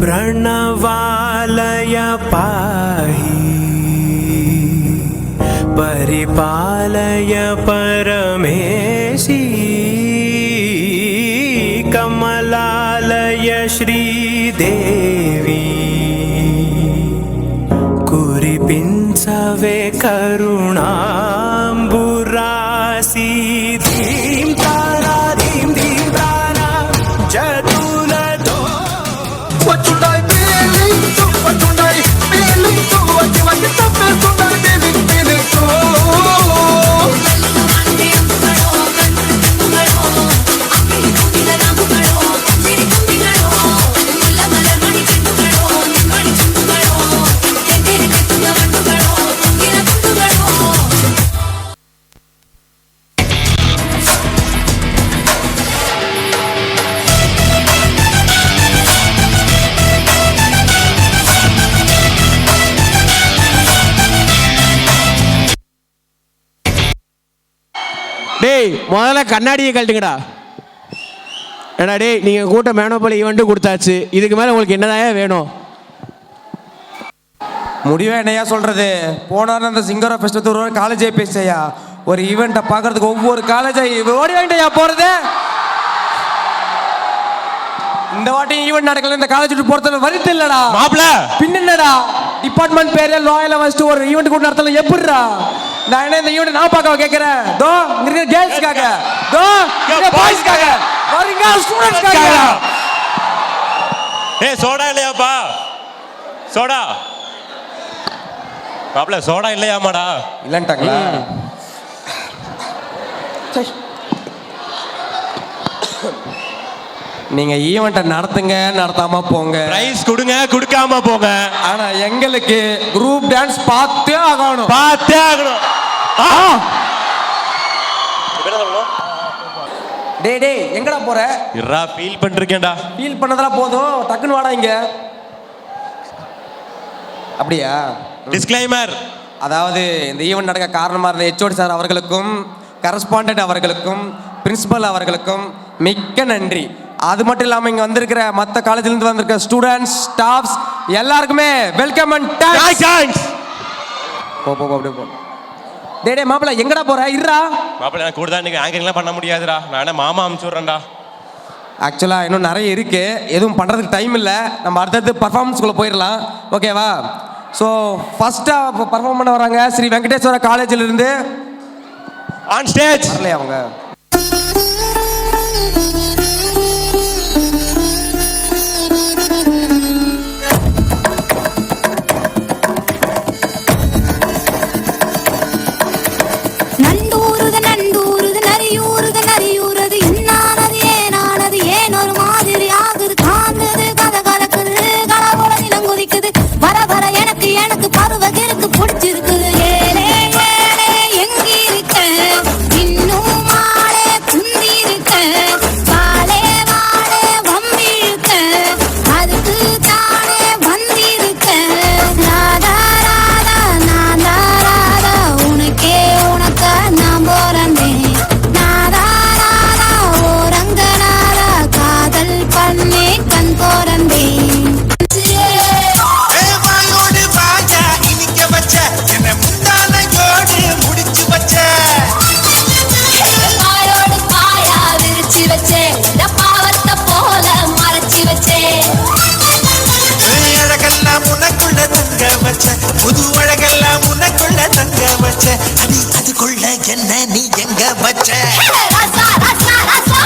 प्रणवालय पाहि परिपालय परमेशी कमलालय श्रीदेवी कुरिपिंचवे करुणांबुरासी धीं तारा धीं धीं तारा जदुलतो What you like feeling so? What you like feeling so? What you like feeling so? Feeling so. டேய் முதல்ல கண்ணாடியை கழட்டுங்கடா. ஏடா டேய், நீங்கள் கூட்டம் மேனோபாலி ஈவெண்ட்டு கொடுத்தாச்சு, இதுக்கு மேலே உங்களுக்கு என்னதான் வேணும்? முடிவா என்னையா சொல்கிறது? போனார் அந்த சிங்கரா ஃபெஸ்டிவல் ஒரு காலேஜே பேசியா, ஒரு ஈவெண்ட்டை பார்க்கறதுக்கு ஒவ்வொரு காலேஜை ஓடி வாங்கிட்டயா போகிறது. இந்த வாட்டி ஈவெண்ட் நடக்கல, இந்த காலேஜ் விட்டு போகிறது வருது இல்லடா மாப்பிள. பின்னடா டிபார்ட்மெண்ட் பேரே லாயலா வச்சுட்டு ஒரு ஈவெண்ட் கூட நடத்தல எப்படிடா? நான் என்ன இந்த ஈவெண்ட் நான் பார்க்க கேட்கிறேன். தோ இங்க இருக்கிற கேர்ள்ஸ்க்காக, தோ இங்க பாய்ஸ்க்காக, வரீங்க ஸ்டூடண்ட்ஸ்க்காக. ஏய் சோடா இல்லையாப்பா? சோடா மாப்பிள சோடா இல்லையாமாடா? இல்லன்ட்டாங்களா? நீங்க ஈவெண்ட்டை நடத்துங்க, நடத்தாம போங்க. பிரைஸ் கொடுங்க, கொடுக்காம போங்க. ஆனா எங்களுக்கு குரூப் டான்ஸ் பார்த்தே ஆகணும், பார்த்தே ஆகணும். டேய் டேய் எங்கடா போற? இருடா ஃபீல் பண்ணிருக்கேன்டா. ஃபீல் பண்ணதெல்லாம் போதும், டக்குன்னு வாடா இங்க. அப்படியா? டிஸ்க்ளைமர். அதாவது இந்த ஈவெண்ட் நடக்க காரணமாக இருந்த ஹெச்ஓடி சார் அவர்களுக்கும், கரஸ்பாண்டன்ட் அவர்களுக்கும், பிரின்சிபல் அவர்களுக்கும் மிக்க நன்றி. அது மட்டும் இல்லாமல் இங்கே வந்திருக்கிற மற்ற காலேஜிலேருந்து வந்திருக்கிற ஸ்டூடெண்ட்ஸ், ஸ்டாஃப்ஸ் எல்லாருக்குமே வெல்கம் அண்ட் தேங்க்ஸ். போ போ அப்படியே போ. டே டே மாப்பிள்ள எங்கடா போற? இருடா மாப்பிள நான் கூட தான் ஆங்கரிங்லாம் பண்ண முடியாதுடா. நான் மாமா அனுப்பிச்சு விட்றேன்டா. ஆக்சுவலாக இன்னும் நிறைய இருக்குது, எதுவும் பண்ணுறதுக்கு டைம் இல்லை. நம்ம அடுத்தடுத்து பர்ஃபார்மன்ஸ்குள்ளே போயிடலாம், ஓகேவா? ஸோ ஃபஸ்ட்டாக பர்ஃபார்ம் பண்ண வராங்க ஸ்ரீ வெங்கடேஸ்வர காலேஜிலிருந்து. ஆன் ஸ்டேஜ் வரலையா அவங்க? புது அழகெல்லாம் உனக்குள்ள தங்க வச்ச, அடி அதுக்குள்ள என்ன நீ எங்க வச்ச? ராசா ராசா ராசா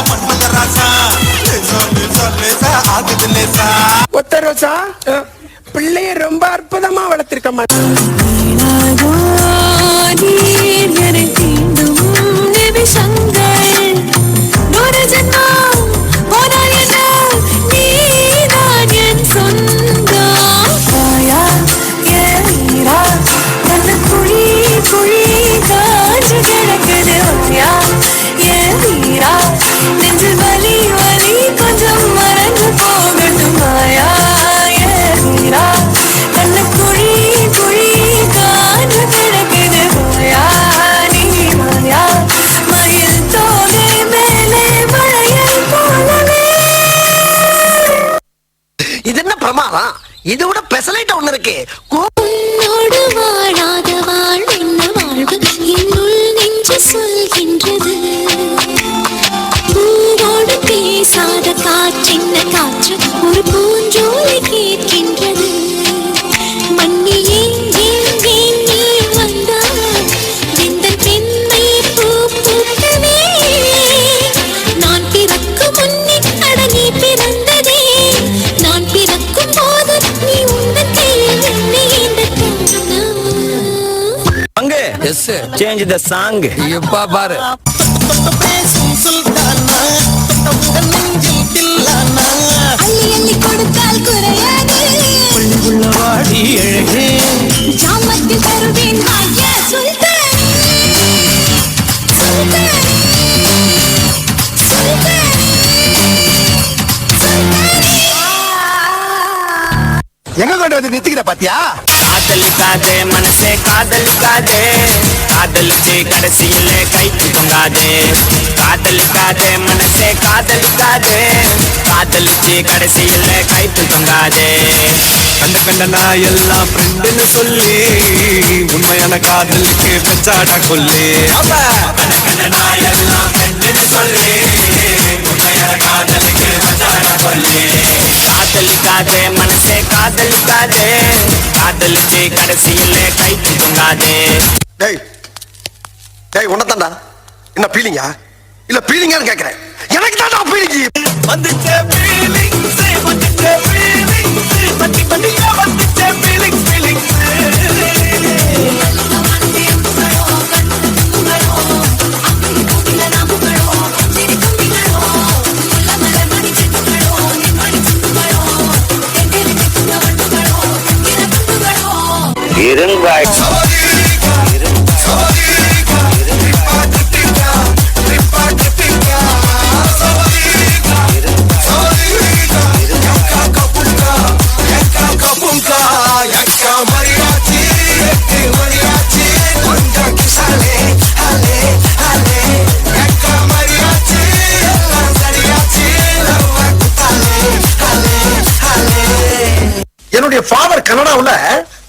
மன்மத ராசா, ஆகுது லேசா. ஒத்த ரோசா பிள்ளைய ரொம்ப அற்புதமா வளர்த்திருக்கமா. கொஞ்சம் மறந்து போகட்டும் மாயா, கண்ணு குழி இது விட பெசலைட் ஒண்ணு இருக்கு. உன்னோடு வாழாத வாழ்வென்ன வாழ்வு என்னுள் நெஞ்சு சொல்கின்றது. பூவோடு பேசாத காற்றென்ன காற்று ஒரு பூஞ்சோலை கேட்கின்றது. மண்ணில் ஏன் ஏன் ஏன் நீ வந்தாய் எந்த பெண்மை பூ பூக்கவே. நான் பிறக்கும் முன்னே அட நீ பிறந்ததே. நான் பிறக்கும் போது நீ உந்தன் கையில் என்னை ஏந்தத்தானா. அங்க எஸ் சேஞ்ச் தி சாங். இப்ப பாரு. அள்ளி அள்ளி கொடுத்தால் குறையாது. வாடி அழகே ஜாமத்தில் தருவேன் ஐயா சுல்தானே. சுல்தானே சுல்தானே சுல்தானே. எங்க கொண்டு வந்து நிறுத்திக்கிற பாத்தியா? காதலிக்காதே மனசே காதலிக்காதே, காதலிச்சு கடைசியில கைக்கு தொங்காதே. காதலிக்காதே மனசே காதலிக்காதே, காதலிச்சு கடைசியில கைக்கு தொங்காதே. கண்ட கண்ட நான் எல்லாம் ஃப்ரெண்டுன்னு சொல்லி உண்மையான காதலுக்கு பெச்சாடா கொல்லி. கண்ட கண்ட நான் எல்லாம் ஃப்ரெண்டுன்னு சொல்லி உண்மையான காதலுக்கு பெச்சாடா கொல்லி. காதலிக்காதே மனசே காதலிக்காதே, காதலிச்சு கடைசியில கைக்கு தொங்காதே. டேய் டேய் உன்னதான்டா. என்ன பீலிங்கா இல்ல பீலிங்கான்னு கேக்குறேன். எனக்கு தான்டா பீலிங். வந்துச்சே feelings, வந்துச்சே feelings, பத்தி பத்தியா வந்துச்சே feelings, feelings. என்னுடைய ஃபாதர் கனடாவுல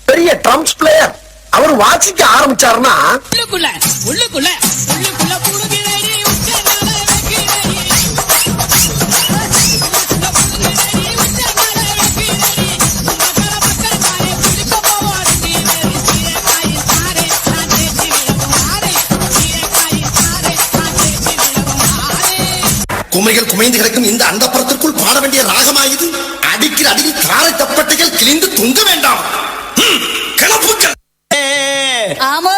பெரிய ட்ரம்ஸ் பிளேயர். அவர் வாசிக்க ஆரம்பிச்சாருன்னா உள்ளுக்குள்ள உள்ளுக்குள்ள உள்ளுக்குள்ள புடுகிறடி உச்சனால வைக்கிறடி. குமைகள் குமைந்து கிடக்கும் இந்த அந்தப்புறத்திற்குள் பாட வேண்டிய ராகமாயுது. அடிக்கிற அடியில் தாரை தப்பட்டைகள் கிழிந்து தொங்க வேண்டாம். கிளப்புக்கள். ஆமா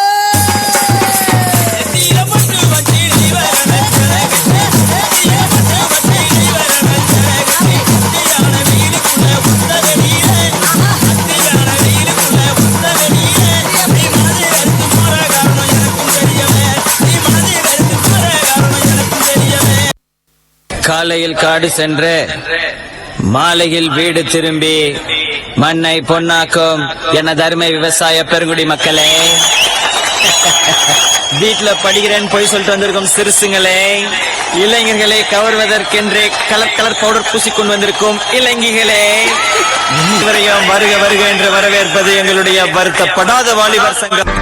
காலையில் காடு சென்று மாலையில் வீடு திரும்பி மண்ணை பொன்னாக்கும் எனது அருமை விவசாய பெருங்குடி மக்களே. வீட்டுல படிக்கிறேன்னு போய் சொல்லிட்டு வந்திருக்கும் சிறுசுங்களே, இளைஞர்களை கவர்வதற்கென்று கலர் கலர் பவுடர் பூசிக்கொண்டு வந்திருக்கும் இளைஞர்களே, இவரையும் வருக வருக என்று வரவேற்பது எங்களுடைய வருத்தப்படாத வாலிபர் சங்கம்.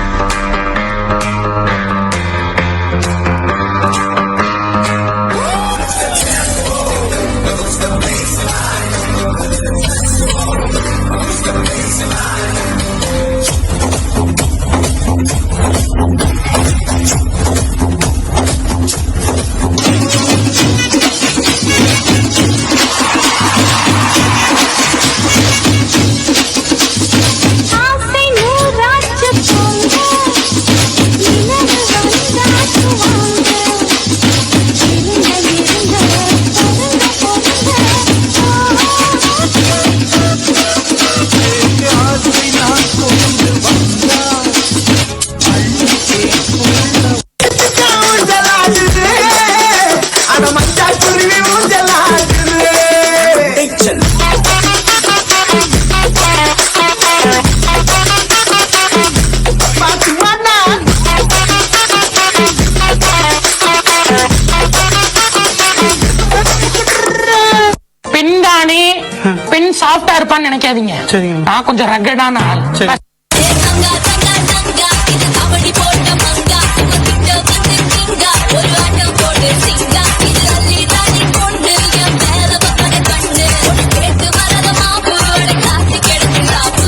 ஆசை நூறாச்சு போங்க தப்பா நினைக்காதீங்க. நான் கொஞ்சம் ரகடான ஆள். தங்கா தங்கா தங்கா இது கபடி போட்ட மங்கா கிட்ட வந்து கிங்கா ஒரு ஆட்டம் போட்டு சிங்கா இது அள்ளி தாடி கொண்டு என் மேல பக்கட கண்டு ஒரு கேட்டு வரத மாப்பு அட காத்து கெடுத்து காப்பு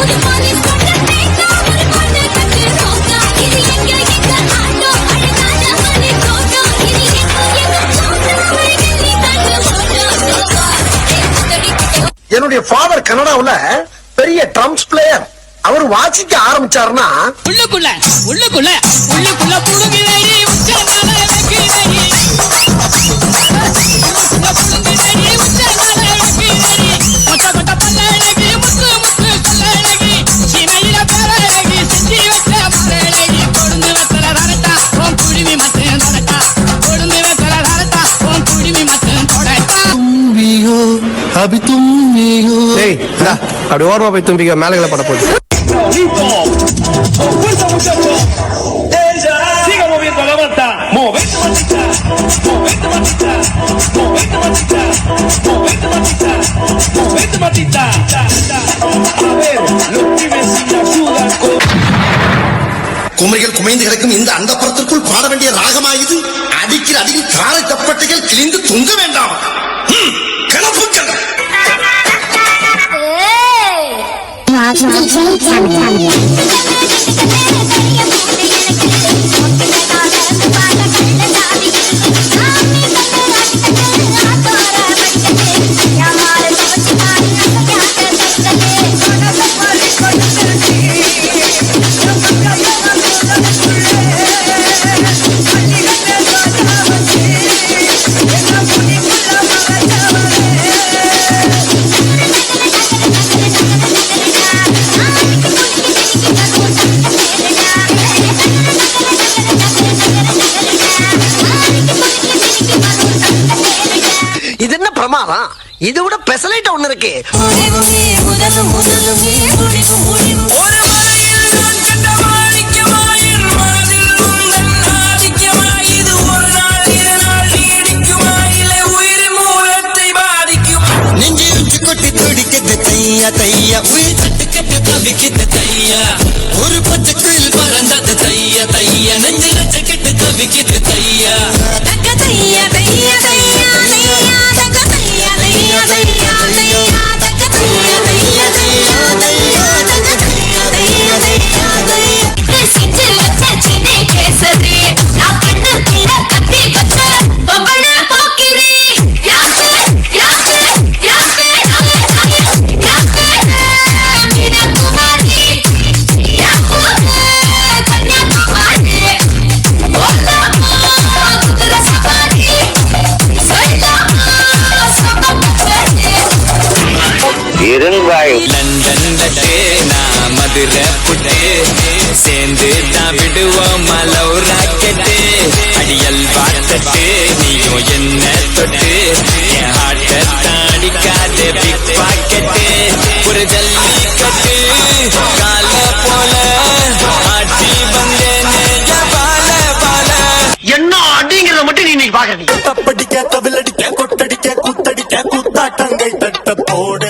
ஒரு போலீஸ் கொண்ட தேக்கா ஒரு கொண்டு கட்டு ரோக்கா இது எங்க ஆட்டோ அடனால மணி தோட்டோ இது எங்க என்னுடைய ஃபாதர் கனடாவுல பெரிய ட்ரம்ஸ் பிளேயர். அவர் வாசிக்க ஆரம்பிச்சாருன்னா உள்ளுக்குள்ள உள்ளுக்குள்ள உள்ளுக்குள்ள புடுங்கிலேடி உச்சனால வைக்கிறேடி. உள்ளுக்குள்ள புடுங்கிலேடி உச்சனால வைக்கிறேடி. கொட்ட கொட்ட பல்லழகி முத்து முத்து கல்லழகி சீமையில பேரழகி செஞ்சி வச்ச மரழகி கொழுந்து வெத்தல ரரட்டா உன் குடிமி மத்தேன் தொடட்டா கொழுந்து வெத்தல ரரட்டா உன் குடிமி மத்தேன் தொடட்டா. டேய் இந்தா, அப்படி ஓரமா போய் தும்பிக்க மேலகளை பட போகுது. Siga moviendo la manta. Movete matita. Movete matita. Movete matita. Movete matita. Movete matita. A ver, los pibes sin ayuda con... குமைகள் குமைந்து கிடக்கும் இந்த அண்டபுரத்திற்குள் பாட வேண்டிய ராகமா இது? அடிக்கிற அடியில் தாரை தப்பட்டைகள் கிழிந்து தொங்க வேண்டாம். கிளப்புக்கள். இது என்ன பிரமாதம்? இது விட பெசலைட் ஒண்ணு இருக்கு. ஒரு மலையில் நான் கண்ட மாணிக்கமாயின் மனதில் உந்தன் ஆதிக்கமா இது ஒரு நாள் இரு நாள் நீடிக்குமா இல்லை உயிர் மூலத்தை பாதிக்குமா நெஞ்சில் கொட்டி துடிக்கிறது தையா தையா உயிர் தட்டுக்கட்டு தவிக்கிறது தையா ஒரு பச்சை குயில் பறந்தது தையா தையா நெஞ்சில் கட்டு தவிக்கிறது தையா தக்க தையா தையா தையா தையா தக்க தையா தையா தையா தையா தக்க தையா தையா தையா தையா தக்க தையா தையா தையா தையா சிச்சில சச்சினே கேசரி நான் கண்ணுக்குள்ள கத்தி வச்ச பொம்பள போக்கிரி யாசே யாசே யாசே யாசே மீனா குமாரி யாசே கன்யாகுமாரி ஓலா குதிர சவாரி லண்டன் தட்டு நான் மதுரை புட்டு சேர்ந்து தான் விடுவோம் மலவு ராக்கெட்டு அடியல் பார்த்தட்டு நீயும் என்ன தொட்டு என் ஹார்ட்டை தாடிக்காத பிக் பாக்கெட்டு ஒரு ஜல்லிக்கட்டு கால போல ஆட்டி வந்தேன் பால பால என்ன அடிங்கிறத மட்டும் நீ இன்னைக்கு பாக்குறீங்க. தப்படிக்க தவிலடிக்க கொட்டடிக்க குத்தடிக்க குத்தாட்டங்கை தட்ட போடு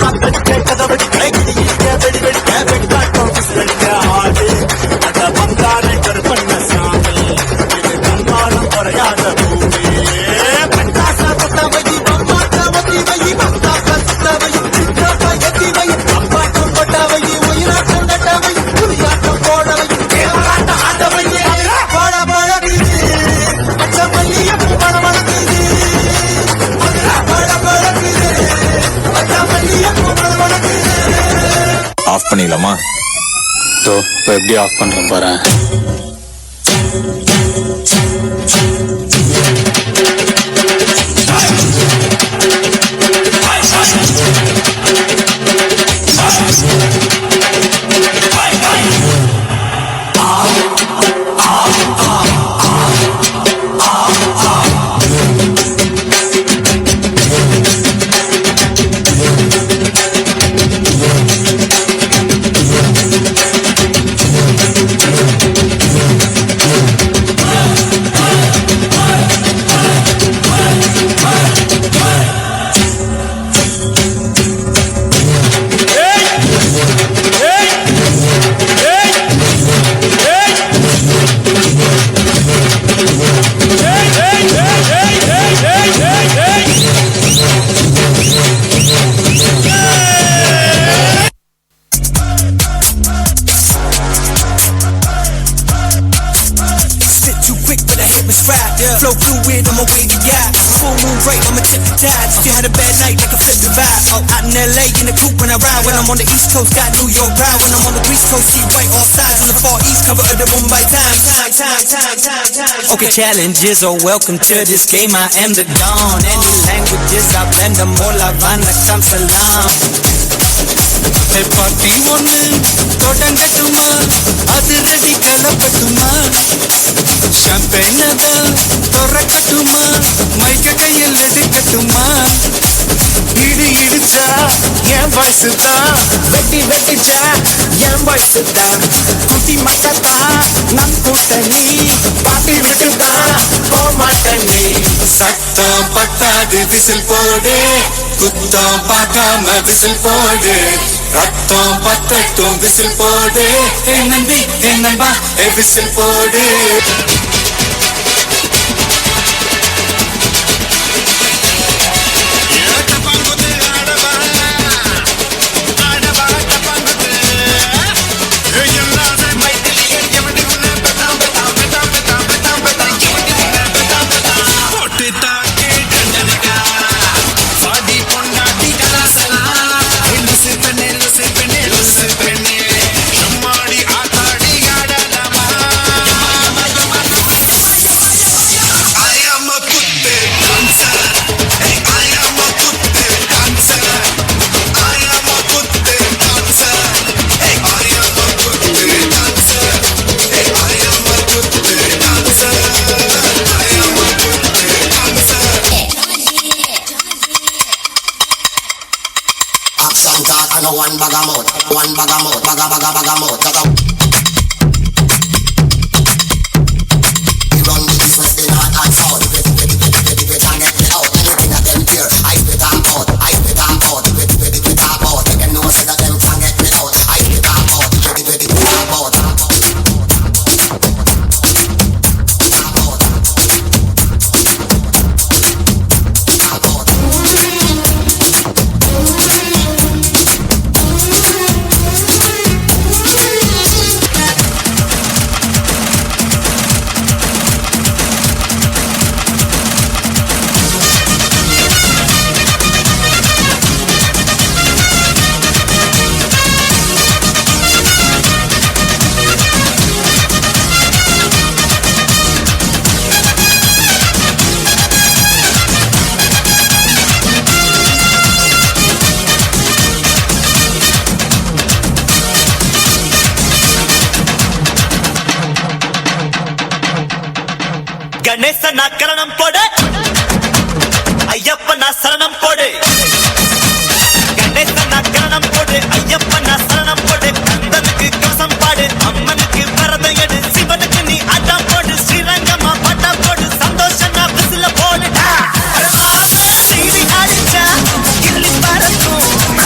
காத்தடிக்க கதவடிக்க கிடிக்க வெடி வெடிக்க வெட்டாட்டம் விசிலடிக்க ஆடு அத வந்தானே கருப்பண்ண சாமி இது கண்காலம் குறையாத பூமி பட்டாச குத்தவை பம்பாட்டவதி வை பட்டாச குத்தவை சித்தாட்ட எத்தி வை அம்பாட்டம் கொட்டவை உயிராட்டம் கட்டவை புரியாட்டம் போடவை கேவலாட்ட ஆட்டவை பட பழகுது பச்சை மல்லிய பட பழகுது பட பழகுது பச்சை மல்லிய பட பழகுது. ஆஃப் பண்ணிடலாமா? இப்போ எப்படி ஆஃப் பண்றேன் பாரு. out in LA in the coupe when I ride. When I'm on the East Coast, got New York pride. When I'm on the Grease Coast, see right all sides. In the Far East, cover of the Mumbai Times. Okay, challenges are welcome to this game. I am the dawn. Any languages, I blend them all. Havana, come salam. Hey, party one, தொடங்கட்டுமா அது ready கலப்பட்டுமா champagne அத திறக்கட்டுமா மைக்க கையில் எடுக்கட்டுமா இடி இடிச்சா என் voice தான் வெட்டி வெட்டிச்சா என் voice தான் குட்டி மக்கத்தா நம் கூட்டணி பாட்டி விட்டுதா போமாட்டணி சத்தம் பட்டாது விசில் போடு குத்தம் பார்க்காம விசில் போடு ரத்தம் பத்தட்டும் விசில் போடு என் நம்பி என் நண்பா விசில் போடு One bagamot, bagamot. We run the business, the north and south. We can't get me out. Anything that them hear, I spit them out. We talk out. Let them know so that them can't get me out. I spit them out. We talk out. கணேசனா கரணம் போடு ஐயப்பனா சரணம் போடு கணேசனா கரணம் போடு ஐயப்பனா சரணம் போடு கந்தனுக்கு கவசம் பாடு அம்மனுக்கு வரதம் எடு சிவனுக்கு நீ அட்டம் போடு ஸ்ரீரங்கமா பட்டா போடு சந்தோஷனா விசில போடுடா சீரி அடிச்சா கிள்ளி பறக்கும்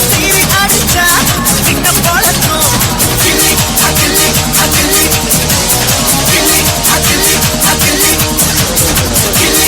சீரி அடிச்சா சிங்க போலக்கும் கிள்ளி அகிள்ளி அகிள்ளி கிள்ளி அகிள்ளி அகிள்ளி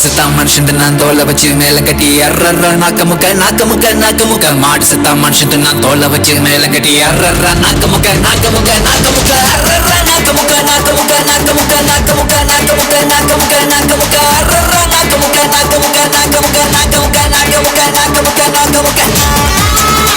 செத்தா மனுஷன் நான் தோலை வச்சு மேல கட்டி அர்ற நாக்க முக்க நாக்க முக்க நாக்க முக்க மாடு செத்தா மனுஷன் நான் தோலை வச்சு மேல கட்டி அர்ற நாக்க முக்க நாக்க முக்க நாக்க முக்க அர்ற நாக்க முக்க நாக்க முக்க நாக்க முக்க நாக்க முக்க நாக்க முக்க நாக்க முக்க நாக்க முக்க அர்ற நாக்க முக்க நாக்க முக்க நாக்க முக்க நாக்க முக்க நாக்க முக்க நாக்க முக்க நாக்க முக்க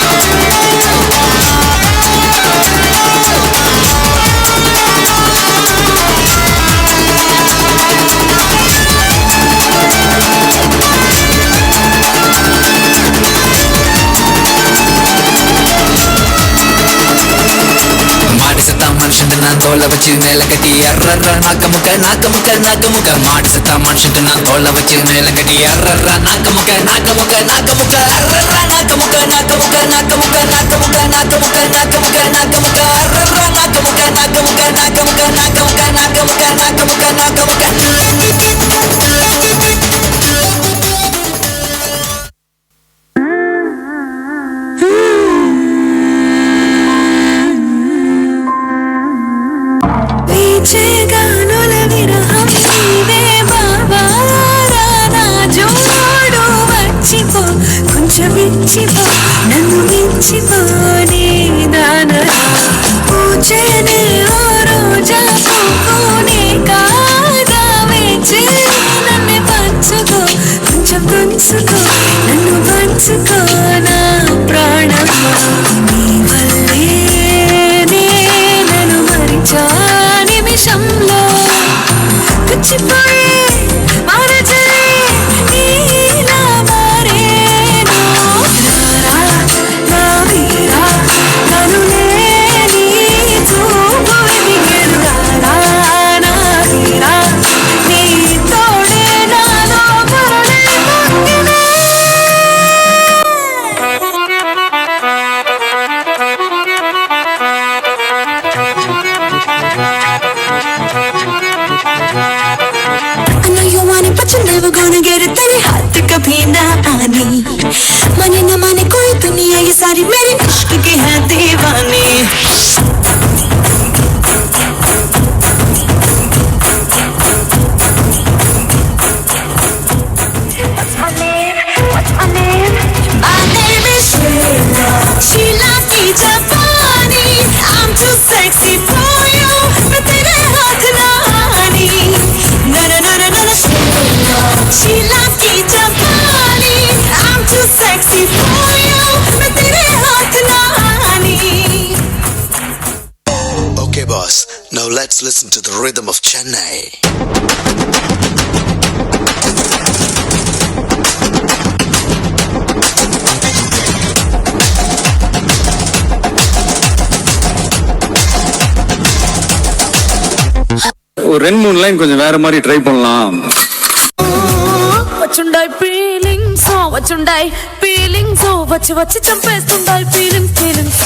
மனுஷன் நான் தோலை வச்சு மேல கட்டி அர்ற நாக்க முக்க நாக்க முக்க நாக்க முக்க மாடு செத்தா மனுஷன் நான் தோலை வச்சு மேல கட்டி அர்ற நாக்க முக்க நாக்க முக்க நாக்க முக்க அர்ற நாக்க முக்க நாக்க முக்க நாக்க முக்க நாக்க முக்க நாக்க முக்க நாக்க முக்க நாக்க முக்க அர்ற நாக்க முக்க நாக்க முக்க நாக்க முக்க நாக்க முக்க நாக்க முக்க நாக்க முக்க நாக்க முக்க నన్ను మించిపోనే దాన పూజనే ఓ రోజా పూనే కాదా వేచి నన్ను పంచుకో కొంచెం పంచుకో నన్ను పంచుకో నా ప్రాణమా నీ వల్లేనే నన్ను మరిచా నిమిషంలో పిచ్చిపోయే మారజలే నీలా మారేను Never gonna get it तेरे हाथ कभी ना आनी माने न माने कोई दुनिया ये सारी मेरे इश्क की है दीवानी What's my name? What's my name? My name is Sheila Sheila की जापानी I'm too sexy for you मैं तेरे हाथ ना आनी No no no no no Sheila की जापानी I'm too sexy for you मैं तेरे हाथ ना आनी Okay boss, now let's listen to the rhythm of Chennai. ஒரு 2-3 லைன் கொஞ்சம் வேற மாதிரி ட்ரை பண்ணலாம். వచ్చుండాయి ఫీలింగ్స్ వచ్చుండాయి ఫీలింగ్స్ వచ్చి వచ్చి చంపేస్తుండాయి ఫీలింగ్స్ ఫీలింగ్స్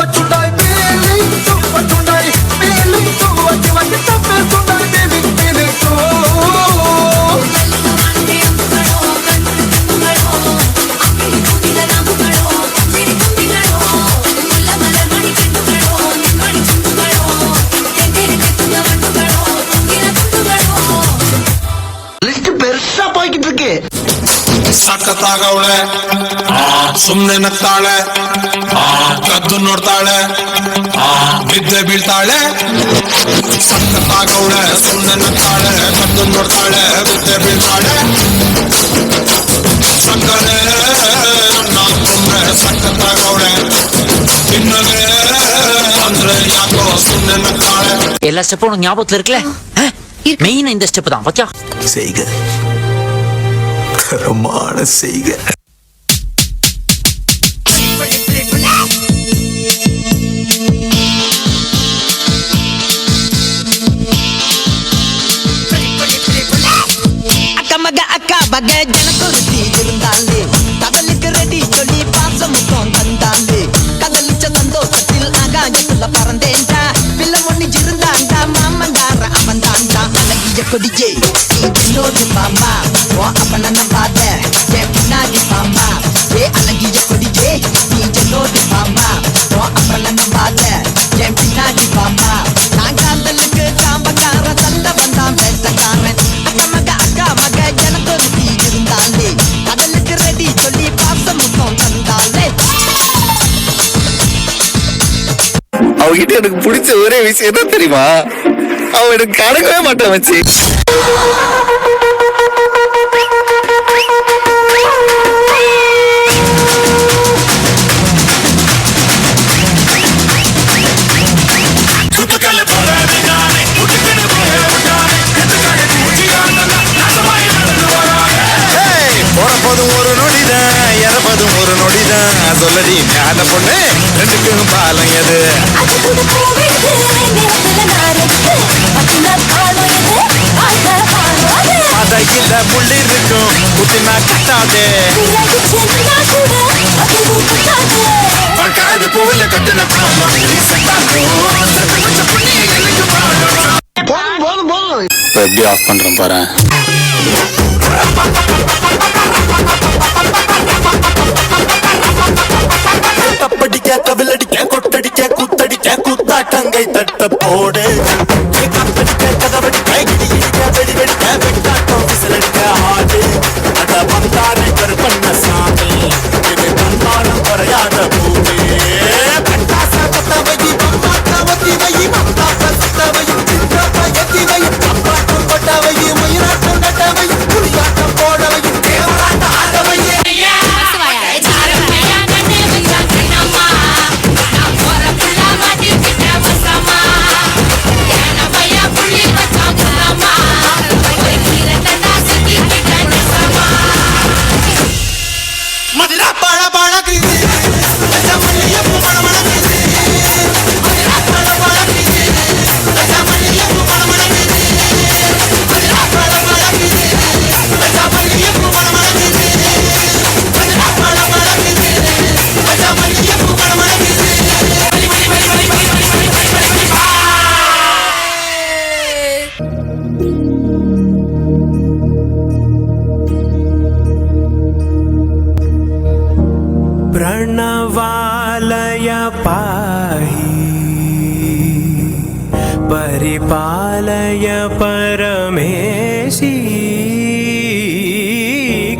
వచ్చుండాయి ఫీలింగ్స్ వచ్చుండాయి ఫీలింగ్స్ వచ్చి వచ్చి చంపేస్తుండాయి ఫీలింగ్స్ ఫీలింగ్స్ லிஸ்ட் பெருசா போய்கிட்டு இருக்கு. ಸಖತ್ತಾಗವಳೆ ಸುಮ್ನೆ ನಗ್ತಾಳೆ ಕದ್ದು ನೋಡ್ತಾಳೆ ಬಿದ್ದೆ ಬೀಳ್ತಾಳೆ ಸಖತ್ತಾಗವಳೆ ಸುಮ್ನೆ ನಗ್ತಾಳೆ ಕದ್ದು ನೋಡ್ತಾಳೆ ಬಿದ್ದೆ ಬೀಳ್ತಾಳೆ ಸಕ್ಕರೆ ನನ್ನ ತುಂಬೆ ಸಖತ್ತಾಗವಳೆ ತಿನ್ನಲೇ ಅಂದ್ರೆ ಯಾಕೋ ಸುಮ್ನೆ ನಗ್ತಾಳೆ. எல்லா ஸ்டெப்பும் உனக்கு ஞாபகத்துல இருக்குல்ல மெயின் இந்த ஸ்டெப் தான் பாத்தியா செய்க தரமான செய்க. அக்கா மக அக்கா பக ஜனக்குருத்தி இருந்தாலே கதலுக்கு ரெடி சொல்லி பாசமுகம் தந்தாலே கதலிச்ச சந்தோஷத்தில் ஆகாயத்துல பறந்தேன்டா பிள்ளை ஒண்ணு இருந்தாண்டா மாமங்கார அவன் தாண்டா அழகிய கொடியே என்னோடு மாமா அப்ப நான் பாத என் பின்னாடி அவகிட்ட எனக்கு பிடிச்ச ஒரே விஷயம் என்ன தெரியுமா, அவ எனக்கு கடக்கவே மாட்டான் வச்சு. போறப்போதும் ஒரு நொடிதான், இறப்பதும் ஒரு நொடிதான். சொல்லடி ஞான பொண்ணு, ரெண்டுக்கும் பாலம் எது? அதையில முள்ளி இருக்கும், குத்தினா கட்டாதே. இப்போ எப்படி ஆஃப் பண்றேன் பாரு. தப்படிக்க, கவிலடிக்க, கொட்டடிக்க, குத்தடிக்க, குத்தாட்டங்கை தட்ட போடு. கப்படிக்க, கதவடிக்க, இடி இடிக்க, வெடி வெடிக்க, வெட்டாட்டம் விசிலடிக்க ஆடு. அட வந்தாரை கருப்பண்ண சாமி, இது தன்மானம் குறையாத பூமி. பட்டாச கொத்தவை, பம்பாட்ட ஒத்திவை, மத்தாப்ப சுத்தவை, சின்னப்ப எத்திவை, அப்பாட்டம் கொட்டவை, மயிலாட்டம் நட்டவை, புலியாட்டம் போடவை, தேவராட்ட ஆடவை. மதுரா பாழ பாழக்கு மல்லியப்பூ மணமணக்கு, மதுரா பாழ பாழக்கு மல்லியப்பூ மணமணக்கு, மதுரா பாழ பாழக்கு மல்லியப்பூ மணமணக்கு, மதுரா பாழ பாழக்கு மல்லியப்பூ மணமணக்கு. प्रणवालय पाहि परिपालय परमेशी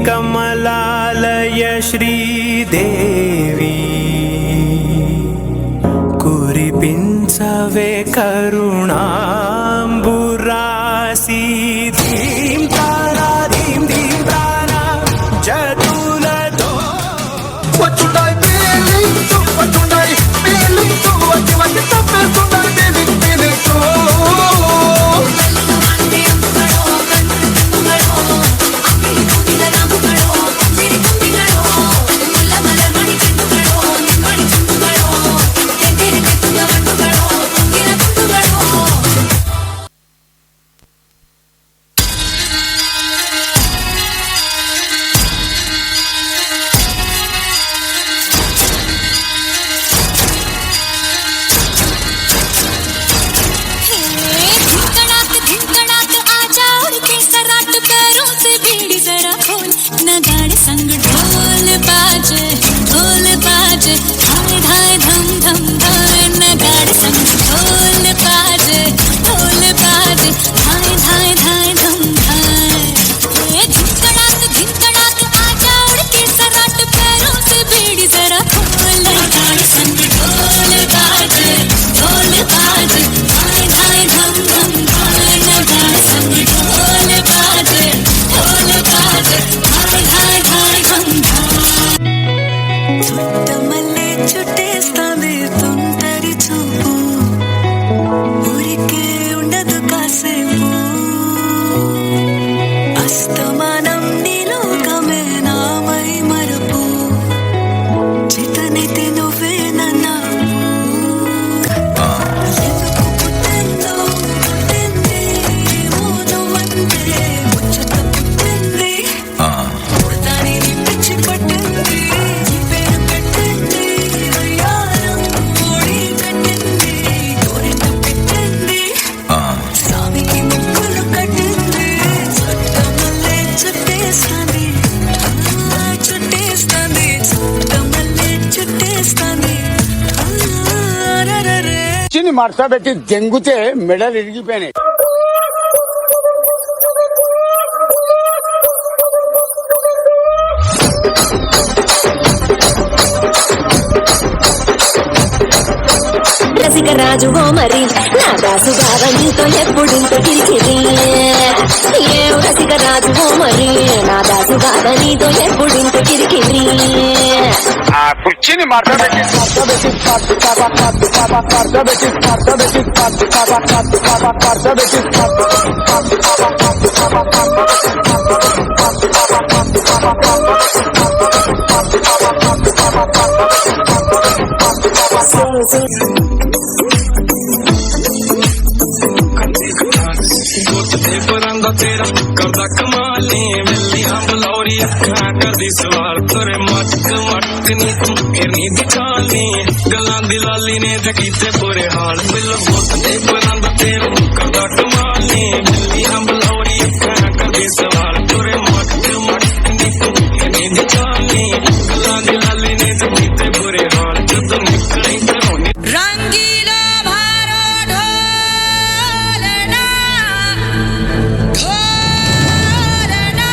कमलालय श्रीदेवी कुरिपिंचवे करुणाम्बुरासी धीं तारा धीं धीं तारा जदुलतो వచ్చుండాయి పేలించు వచ్చుండాయి పేలించు వచ్చి వచ్చి తప్పేస్తుండాయి పేలించు. మార్చా పెట్టి దెంగుతే మెడలు ఇరిగిపోయినాయి. రసికరాజువో మరి నా దాసుగావ నీతో ఎప్పుడింత కిరికిరి ఏం రసికరాజువో మరి నా దాసుగావ నీతో ఎప్పుడింత కిరికిరి ఆ కుర్చీని మాట్లాడబెట్టి ਪਰਾਂਦਾ ਤੇਰਾ ਕਰਦਾ ਕਮਾਲ ਨੀ ਵੇਲੀ ਅੰਬ ਲੌਰੀ ਅੱਖਾਂ ਕਰਦੀ ਸਵਾਲ ਤੇਰੇ ਮਟਕ ਮਟਕ ਨੀ ਤੂੰ ਫਿਰਨੀ ਦਿਖਾਲੀ ਗੱਲਾਂ ਦੀ ਲਾਲੀ ਨੇ ਤੇ ਕੀਤੇ ਬੁਰੇ ਹਾਲ ਬਿੱਲ ਬੁੱਤ ਦੇ ਪਰਾਂਦਾ ਤੇਰਾ ਕਰਦਾ ਕਮਾਲ ਨੀ ਵੇਲੀ ਅੰਬ ਲੌਰੀ ਅੱਖਾਂ ਕਰਦੀ ਸਵਾਲ ਤੇਰੇ ਮਟਕ ਮਟਕ ਨੀ ਤੂੰ ਫਿਰਨੀ ਦਿਖਾਲੀ ਗੱਲਾਂ ਦੀ ਲਾਲੀ ਨੇ ਤੇ ਕੀਤੇ ਬੁਰੇ ਹਾਲ ਜਦੋਂ ਨਿਕਲੇ ਘਰੋਂ रंगीला भारो ढोलना ढोलना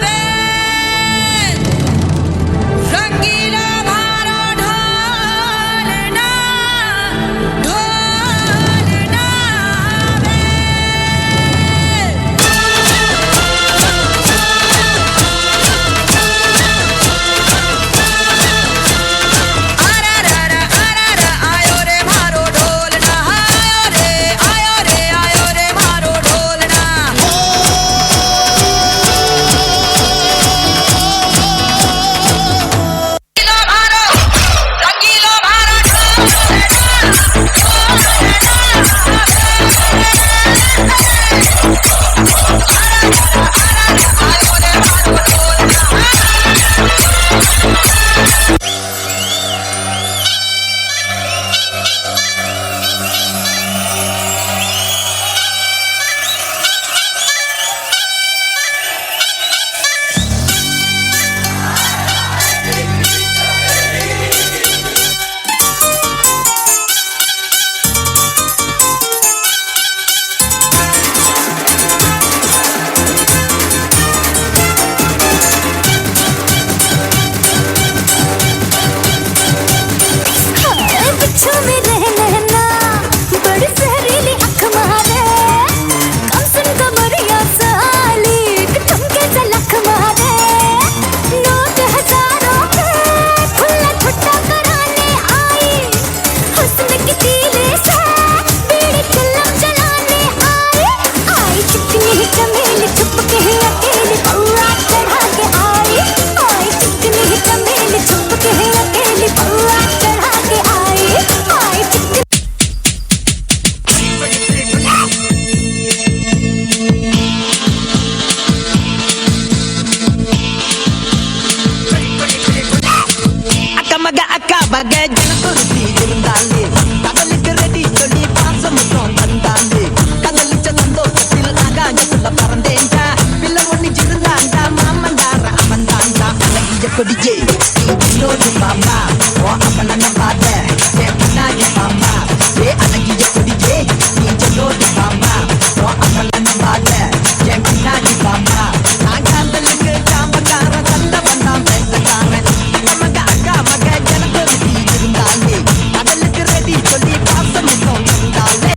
वे रंगीला भारो ढोलना ढोलना वे आयो रे मारो ढोलना आयो रे मारो ढोलना रंगीला भारो बिच्छू में रहना बड़ी जहरीली अख मारे कम सुन कमरिया साली ठुमके से लख मारे नोट हजारों के खुला छुट्टा कराने आई हुस्न की तीले से बीड़ी चिल्लम जलाने आई चिकनी चमेली छुप के अकेली पौआ चढ़ा के आई चिकनी चमेली छुप के अकेली पौआ चढ़ा के आई चिकनी அக்கா மக ஜனகுருதி இருந்தாலே கடலுக்கு ரெடி சொல்லி பாசமும் தந்தாலே கடலுச்ச சந்தோஷத்தில் ஆகாயத்துல பறந்தேன்டா பிள்ளை ஒண்ணு இருந்தாண்டா மாமந்தார அவன்தாண்டா அழகிய கொடியே நீ பாம்பா ஓ அவன பாத பின்னாடி பாம்பா அழகிய கொடியே நீ ஜல்லோடு பாம்பா ஓ அவன பாத பின்னாடி பாம்பா நான் காதலுக்கு சாம்பக்கார தந்த வந்தான் பேசக்காரன் அக்கா மக ஜனகுருதி இருந்தாலே கடலுக்கு ரெடி சொல்லி பாசமும் இருந்தாலே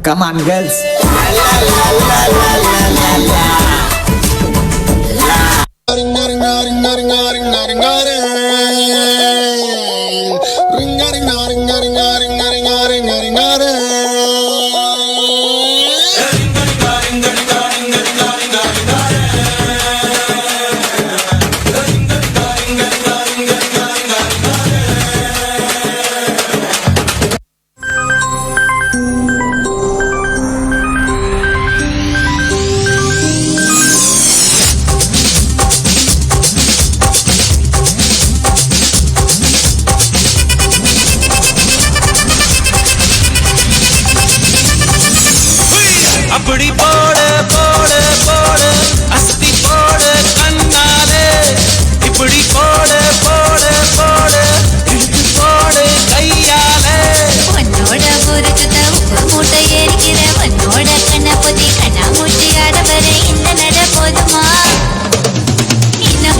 Come on, girls.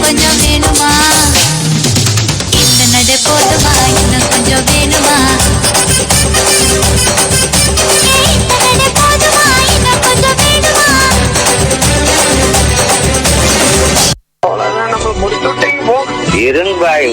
கொஞ்சம் வேணுமா இந்த நட போதுமா இன்னும் கொஞ்சம் வேணுமா இருங்காய்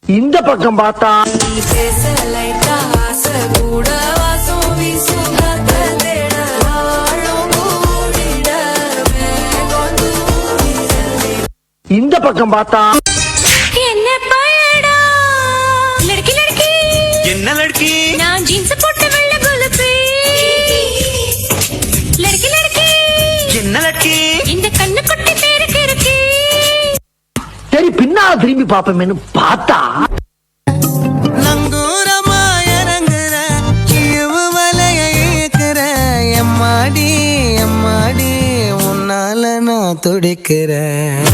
இந்த பக்கம் பார்த்தா இந்த பக்கம் பார்த்தா என்ன பயடா லड़की लड़की என்ன லட்சுமி நான் ஜீன்ஸ் போட்ட வெள்ள குலுப்பி लड़की लड़की என்ன லட்சுமி இந்த கண்ணு குட்டி பேருக்கு இருக்கு சரி பின்னால திரும்பி பாப்போமேனு பார்த்தா நங்கூரமா இறங்குற இழுவு மலைய ஏக்குற எம்மாடி எம்மாடி உன்னால நான் துடிக்கிறேன்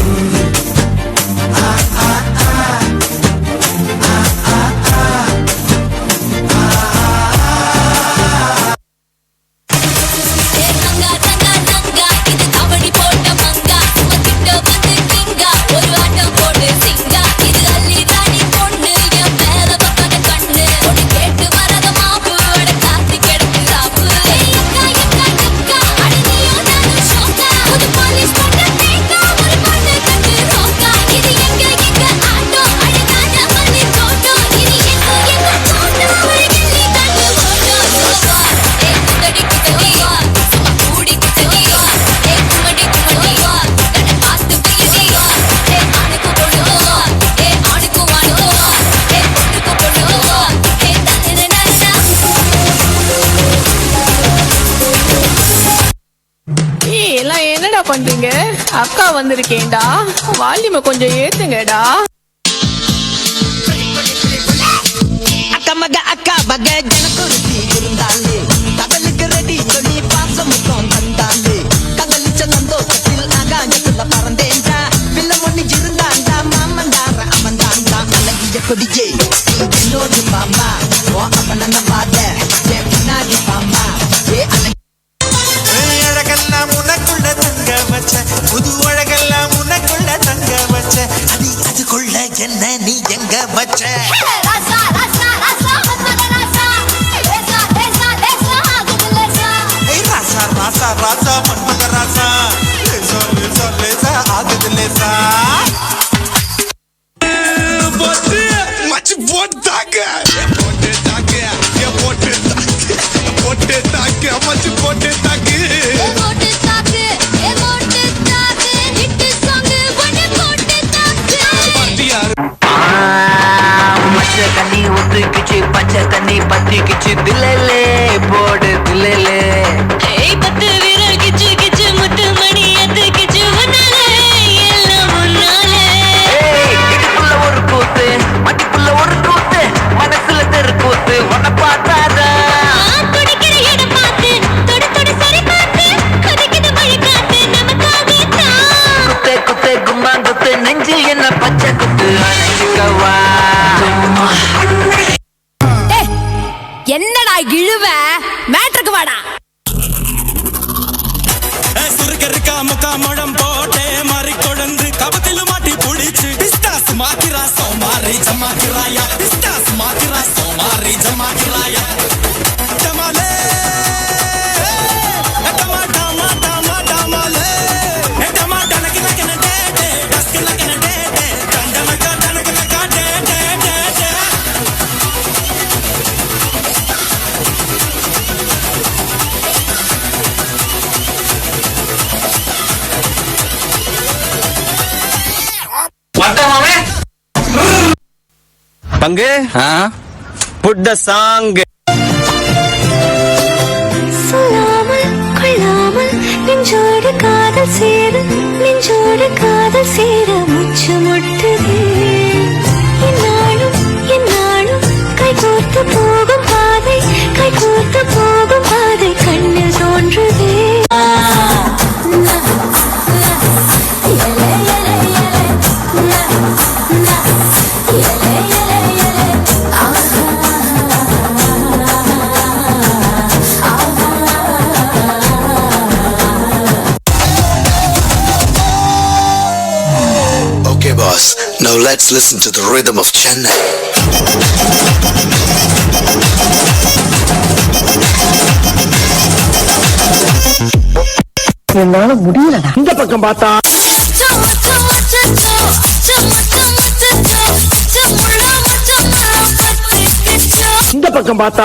தங்கா தங்கா தங்கா இது கபடி போட்ட மங்கா கிட்ட வந்து கிங்கா ஒரு ஆட்டம் போடு சிங்கா இது அள்ளி தாடி பொண்ணு என் மேல பக்காத கண்ணு ஒன்னு கேட்டு வரத மாப்பு அட காத்து கிடக்கு சாப்பு எக்கா எக்கா எக்கா அட நீயோ நானும் ஷோக்கா ஒரு பாலிஷ் போட்ட தேக்கா ஒரு பொண்ணு கட்டு ரோக்கா இது எங்க ஆட்டோ அட காஞ்சா மல்லி தோட்டோ இது எங்க தோட்டோ ஒரு கிள்ளி தள்ளு ஓட்டோ சோவா குத்தடி குத்தடி சும்மா கூடி குத்தடி குமடி குமடி கண்ண பார்த்து பியடி ஆணுக்கு பொண்ணு ஆணுக்கு வாணு பொண்ணுக்கு பொண்ணு தன்னே நானா எல்லாம் என்னடா பண்றீங்க அக்கா வந்திருக்கேன்டா வால்யூமை கொஞ்சம் ஏத்துங்கடா அக்கா மக அக்கா மக ஜனக்குருத்தி இருந்தாலே கடலுக்கு ரெடி சொல்லி பாசமுத்தம் தந்தாலே கங்கலிச்ச சந்தோஷத்தில் ஆகாயத்துல பறந்தேன்டா பிள்ள ஒண்ணு இருந்தாண்டா மாமந்தார அமந்தாண்டா அழகிய கொடியே என்னோடு பாமா ஓ அப்பன நம்பாத என் பின்னாடி பாமா ஏ அழகெல்லாம் உனக்குள்ள தங்க வச்ச புது அழகெல்லாம் உனக்குள்ள தங்க வச்ச அது அதுக்குள்ள என்ன நீ எங்க வச்ச ராசா ராசா ராசா மன்மத ராசா லேசா லேசா லேசா ஆகுது லேசா ராசா ராசா ராசா மன்மத ராசா லேசா லேசா லேசா ஆகுது லேசா மச்சி போட்டாங்க போட்டுட்டாங்க போட்டுட்டாங்க மச்சி போட்டுட்டாங்க போட்டு தாக்கு ஹிட் சாங் ஒன்னு போட்டு தாக்கு மச்ச தண்ணி ஒத்துக்குச்சு பச்சை தண்ணி பத்திக்குச்சு தில்லே போடு தில்லே ஏய் பத்து விரல் கிச்சு கிச்சு முத்து மணி எத்து கிச்சு உன்னாலே எல்லாம் உன்னாலே இடுப்புள்ள ஒரு கூத்து மட்டிப்புள்ள ஒரு கூத்து மனசுல தெரு கூத்து உன்னை பார்த்தாதா குடிக்கிற இடம் பார்த்து தொடு தொடு சரி பார்த்து கொதிக்குது வழி காத்து நமக்காக குத்து குத்து கும்மாங்குத்து நெஞ்சில் என்ன பச்சை குத்து அணைக்கவா என்னடா இழுவ மேட்ருக்கு வாடா சுருக்கருக்கா முக்கா முழம் போட்டே மாறி கொழுந்து கபத்திலும் மாட்டி புடிச்சு டிஸ்டாஸ் மாத்திரா சோமாரி ஜமாக்கிராயா டிஸ்டாஸ் மாத்திரா சோமாரி ஜமாக்கிராயா டமாலே டமா டமா டமா டமாலே பங்கு புட் த சாங். சொல்லாமல் கொள்ளாமல் நெஞ்சோடு காதல் சேர நெஞ்சோடு காதல் சேர முச்சு முட்டுதே என்னாலும் என்னாலும் கைகோர்த்து போகும் பாதை கைகோர்த்து போகும் பாதை கண்ணில் தோன்றுதே Okay, boss. Now let's listen to the rhythm of Chennai. என்னால முடியலடா. இந்த பக்கம் பார்த்தா இந்த பக்கம் பார்த்தா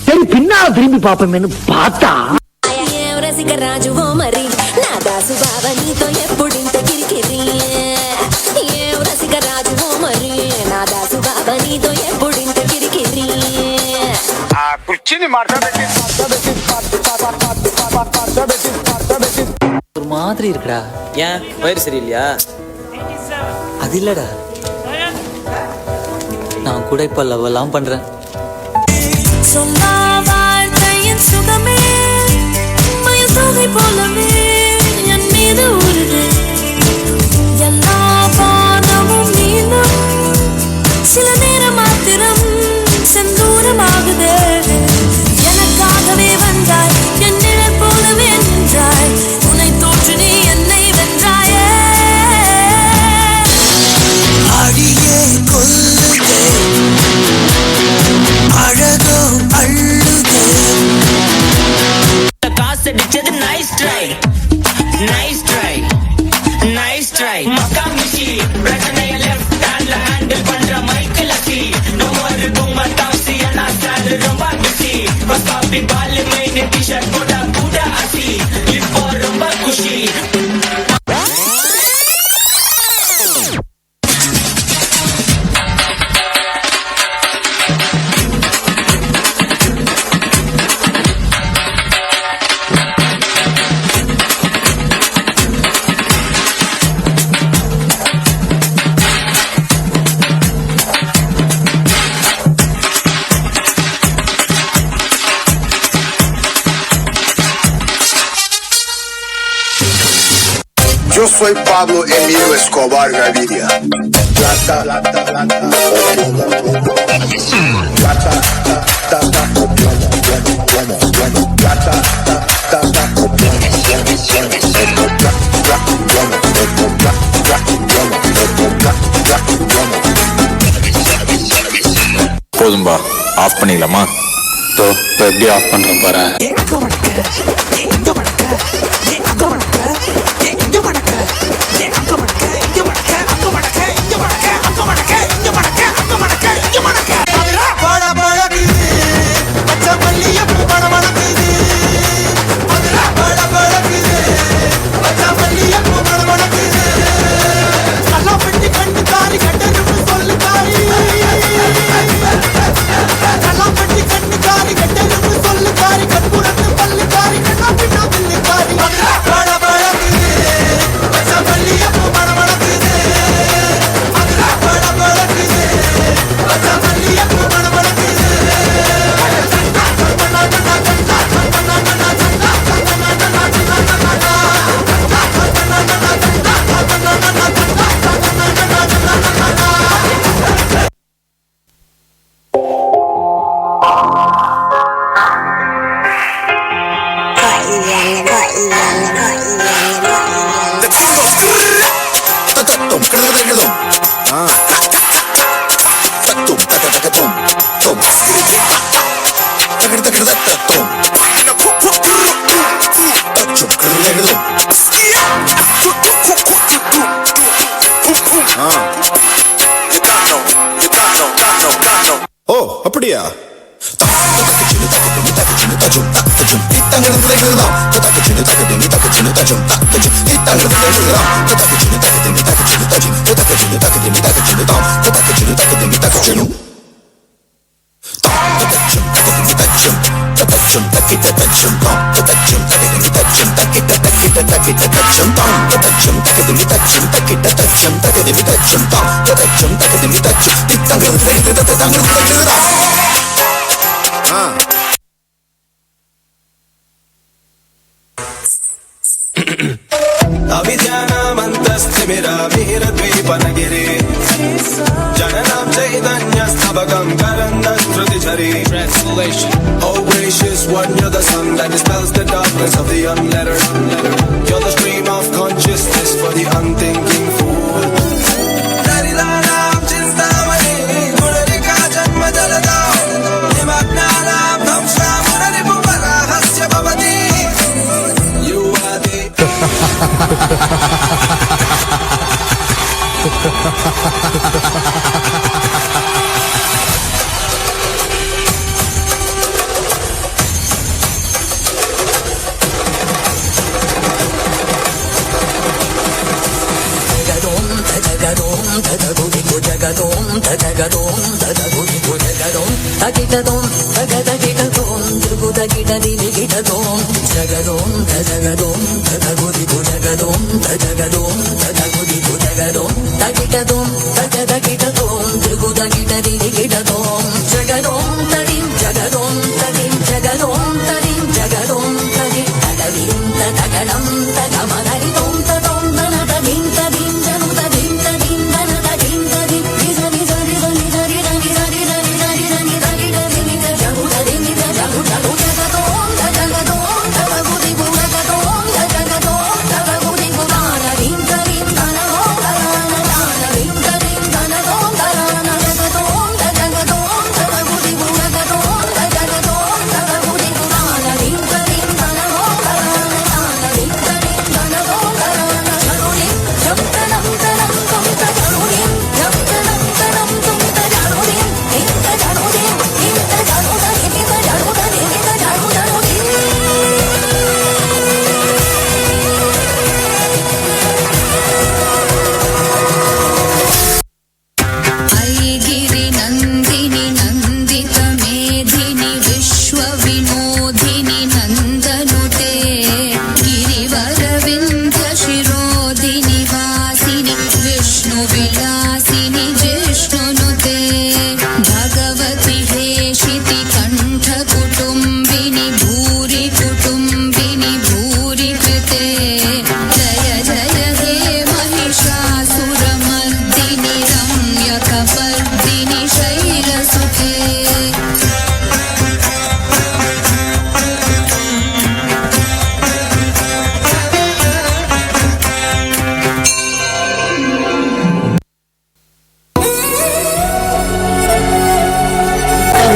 சரி பின்னால திரும்பி பாப்போமேனு பார்த்தா రాజువో మరి నా దాసు బావ నీతో ఎప్పుడింత కిరికిరి ఏ రసిక రాజువో మరి నా దాసు బావ నీతో ఎప్పుడింత కిరికిరి ஒரு மாதிரி இருக்குடா. ஏன் வயிறு சரியில்லையா? அது இல்லடா, நான் கூட இப்ப லவ் எல்லாம் பண்றேன். சொன்னா வாழ்க்கையின் சுகமே மயில் தொகை போலவே என் மீது உருது எல்லா பானமும் மீண்டும் சில நேரம் மாத்திரம் செந்தூரமாகுது எனக்காகவே வந்தாய் என் நிழல் போலவே நின்றாய் உன்னை தோற்று நீ என்னை வென்றாயே அடியே கொல்லுதே அழகோ அள்ளுதே. காசு அடிச்சது nice try nice try nice try. மக்கா மிஷி பிரச்சனைய லெஃப்ட் ஹேண்ட்ல ஹேண்டில் பண்ற மைக்கேல் அசி நோரு கும்மா டாக்ஸி அண்ணா ஸ்டார் ரொம்ப பிஸி பஸ் காபி பால் மெயின் டி-ஷர்ட் போட கூட அசி இப்போ ரொம்ப குஷி. Yo soy Pablo Emilio Escobar Gaviria. போதும்பா, ஆஃப் பண்ணிடலாமா? இப்போ எப்படி ஆஃப் பண்றேன் பாரு. ஓ அப்படியா? अभिज्ञानमन्तस्थिमिरभिरद्वीपनगिरे जननां चैतन्यस्तबकं करन्दश्रुतिझरे. Oh gracious one, you're the sun that dispels the darkness of the unlettered. You're the stream of consciousness for the unthinking fool. Darilanaam chintamani gunarika janma jalada nimagnaanaam dhamshamuraripuparahasya bhavati. You are the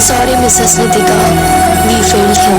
Sorry, Mrs. Nitika. We failed him.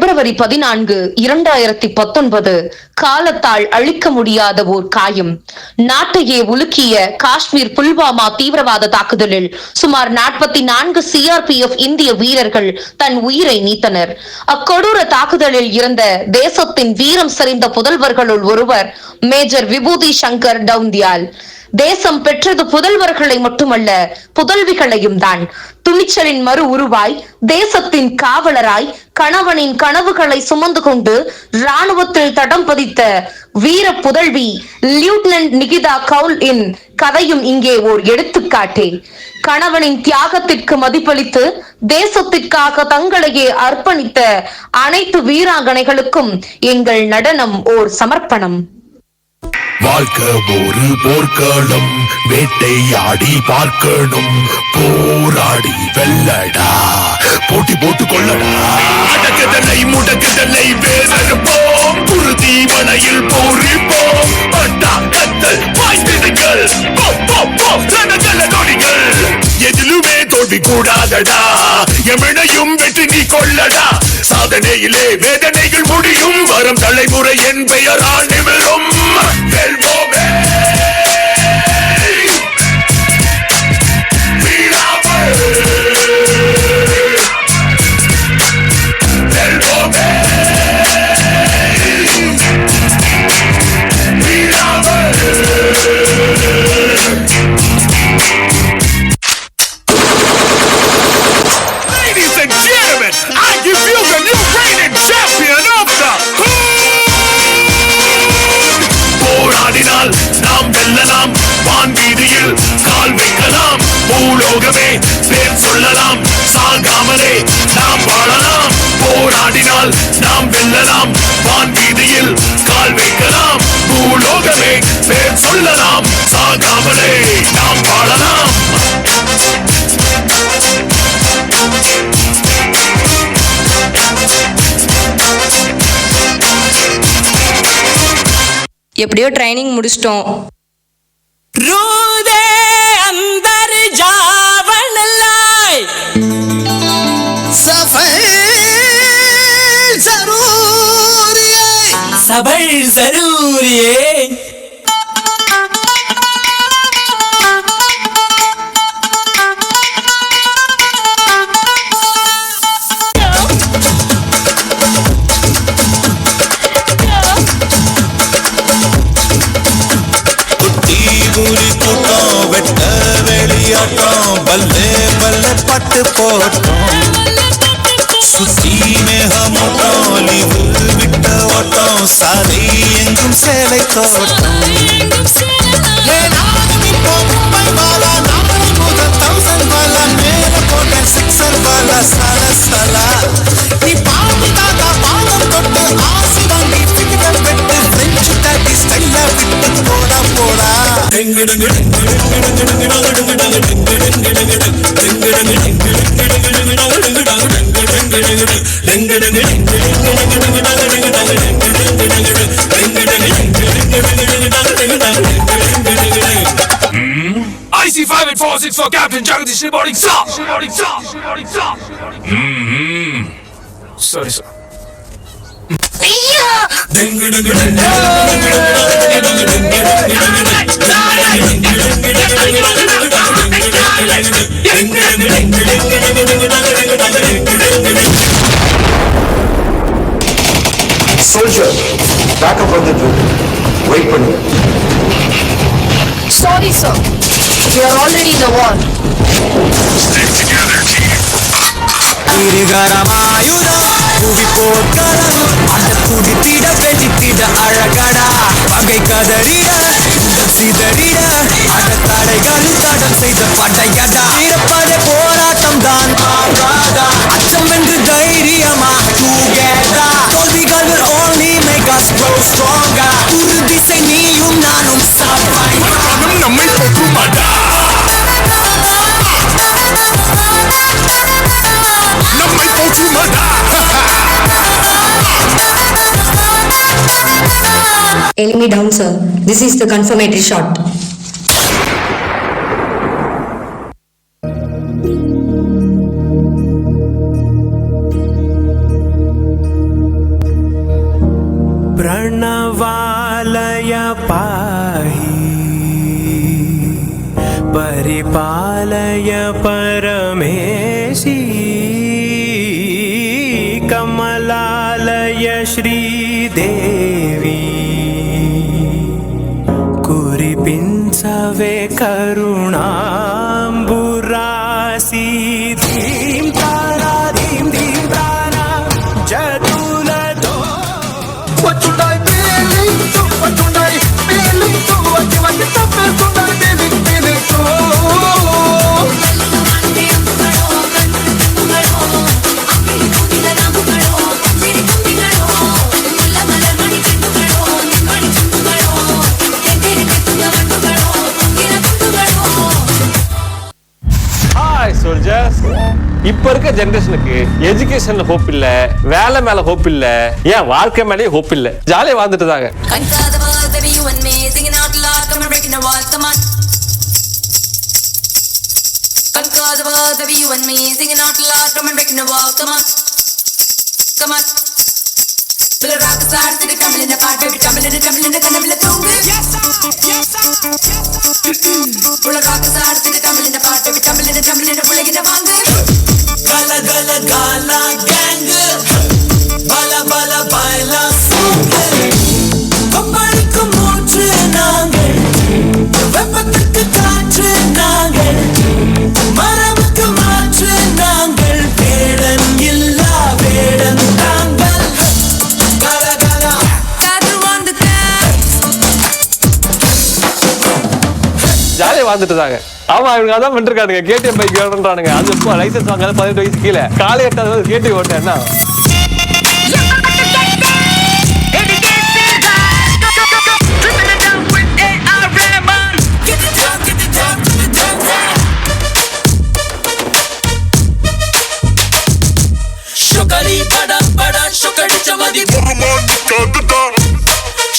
பிப்ரவரி 14, 2019 காலத்தால் அழிக்க முடியாத ஓர் காயம். நாட்டையே உலுக்கிய காஷ்மீர் புல்வாமா தீவிரவாத தாக்குதலில் சுமார் 44 CRPF இந்திய வீரர்கள் தன் உயிரை நீத்தனர். அக்கொடூர தாக்குதலில் இருந்த தேசத்தின் வீரம் செறிந்த புதல்வர்களுள் ஒருவர் மேஜர் விபூதி சங்கர் டவுந்தியால். தேசம் பெற்றது புதல்வர்களை மட்டுமல்ல புதல்விகளையும் தான். துணிச்சலின் மறு உருவாய், தேசத்தின் காவலராய், கணவனின் கனவுகளை சுமந்து கொண்டு ராணுவத்தில் தடம் பதித்த வீர புதல்வி லியூட்னன்ட் நிகிதா கவுல் இன் கதையும் இங்கே ஓர் எடுத்துக்காட்டே. கணவனின் தியாகத்திற்கு மதிப்பளித்து தேசத்திற்காக தங்களையே அர்ப்பணித்த அனைத்து வீராங்கனைகளுக்கும் எங்கள் நடனம் ஓர் சமர்ப்பணம். வாழ்க்கை ஒரு போர்க்களம், வேட்டையாடி பார்க்கணும், போராடி வெல்லடா, போட்டி போட்டு கொள்ளடா. அடக்குதலை முடக்குதலை வேறறுப்போம், குருதி மனையில் போரிப்போம். பட்டா கத்தல் வாய்ஸ்திருங்கள், ரணகல நொடிகள், எதிலுமே தோல்வி கூடாதடா, எமனையும் வெற்றி நீ கொள்ளடா. சாதனையிலே வேதனைகள் முடியும், வரும் தலைமுறை என் பெயரால் நிமிரும். வெல்வோமே வீராமல், வெல்வோமே வீராமல். Ladies and gentlemen, I give you the new reigning champion of the போராடினால் நாம் வெல்லலாம், வான் வீதியில் கால் வைக்கலாம், பூலோகமே பேர் சொல்லலாம், சாகாமலே நாம் வாழலாம். போராடினால் நாம் வெல்லலாம், வான் வீதியில் கால் வைக்கலாம், பூலோகமே பேர் சொல்லலாம், சாகாமலே நாம் வாழலாம். எப்படியோ ட்ரைனிங் முடிச்சிட்டோம். रूदे अंदर जावन लाए, सफर जरूरी है, सबर जरूरी है. बल्ले बल्ले पट போட்டோம், சுத்தி மேகமூட்டம், லீவு விட்ட ஓட்டம், சாலை எங்கும் சேலை தோட்டம். இப்போ மும்பை வாலா, நாளை முதல் 1000 வாலா, மேல போட்ட 6 வாலா, சல சலா. நீ பாம்பு தாத்தா பாலம் தொட்டு ஆசி வாங்கி பிடிகள் வெட்டு, ஃப்ரெஞ்சு தாட்டி ஸ்டைலா விட்டு போடா போடா. IC5 and 46 for Captain Jagadish reporting stop. Sorry sir. Soldier, back up on the duty. Wait for me. Sorry sir, we are already in the war. Stick together, team. இருகரமாயுதம் புவி போர்க்களம், அந்த துடித்திட வெடித்திட அழகடா, பகை கதறிட உடல் சிதறிட, அந்த தடைகளில் தடம் செய்த படையடா. இருப்பதே போராட்டம் தான், அச்சம் வென்று தைரியமா together. தோல்விகள் will only make us grow stronger. உறுதி செய் நீயும் நானும் survivor. நம்மை போற்றுமாடா, நம்மை போற்றுமாடா. Enemy down, sir. This is the confirmatory shot. प्रणवालय पाहि, परिपालय परमेशी, कमलालय श्रीदेवी, कुरिपिंचवे वे करुणाम्बुरासी धीम तारा धीम धीम तारा जदुलतो वचुडाई feeling to वचुडाई feeling to वचुडाई तपे सुडाई feeling feeling to இப்ப இருக்க ஜெனரேஷனுக்கு எஜுகேஷன்ல ஹோப் இல்ல, வேலை மேல ஹோப் இல்ல, ஏன் வாழ்க்கை மேலே ஹோப் இல்ல, ஜாலியா வாழ்ந்துட்டு தாங்க. Gala gala gala gang, bala bala baila song. Koppalukku moochu naangal, veppattukku kaatru naangal, maramukku maatru naangal, vedan illa vedan naangal. Gala gala kaadu vandukka ஜாலியா வாழ்ந்துட்டு தாங்க. ஆமா, இவங்க அதான் பண்ணிருக்கானுங்க. KTM bike வேணும்ன்றானுங்க. அது இப்போ லைசன்ஸ் வாங்காத 18 வயசு கீழே காலை 8வது கேடி ஓட்டேன்னா Shukali bada bada shukali chamadi burman kadda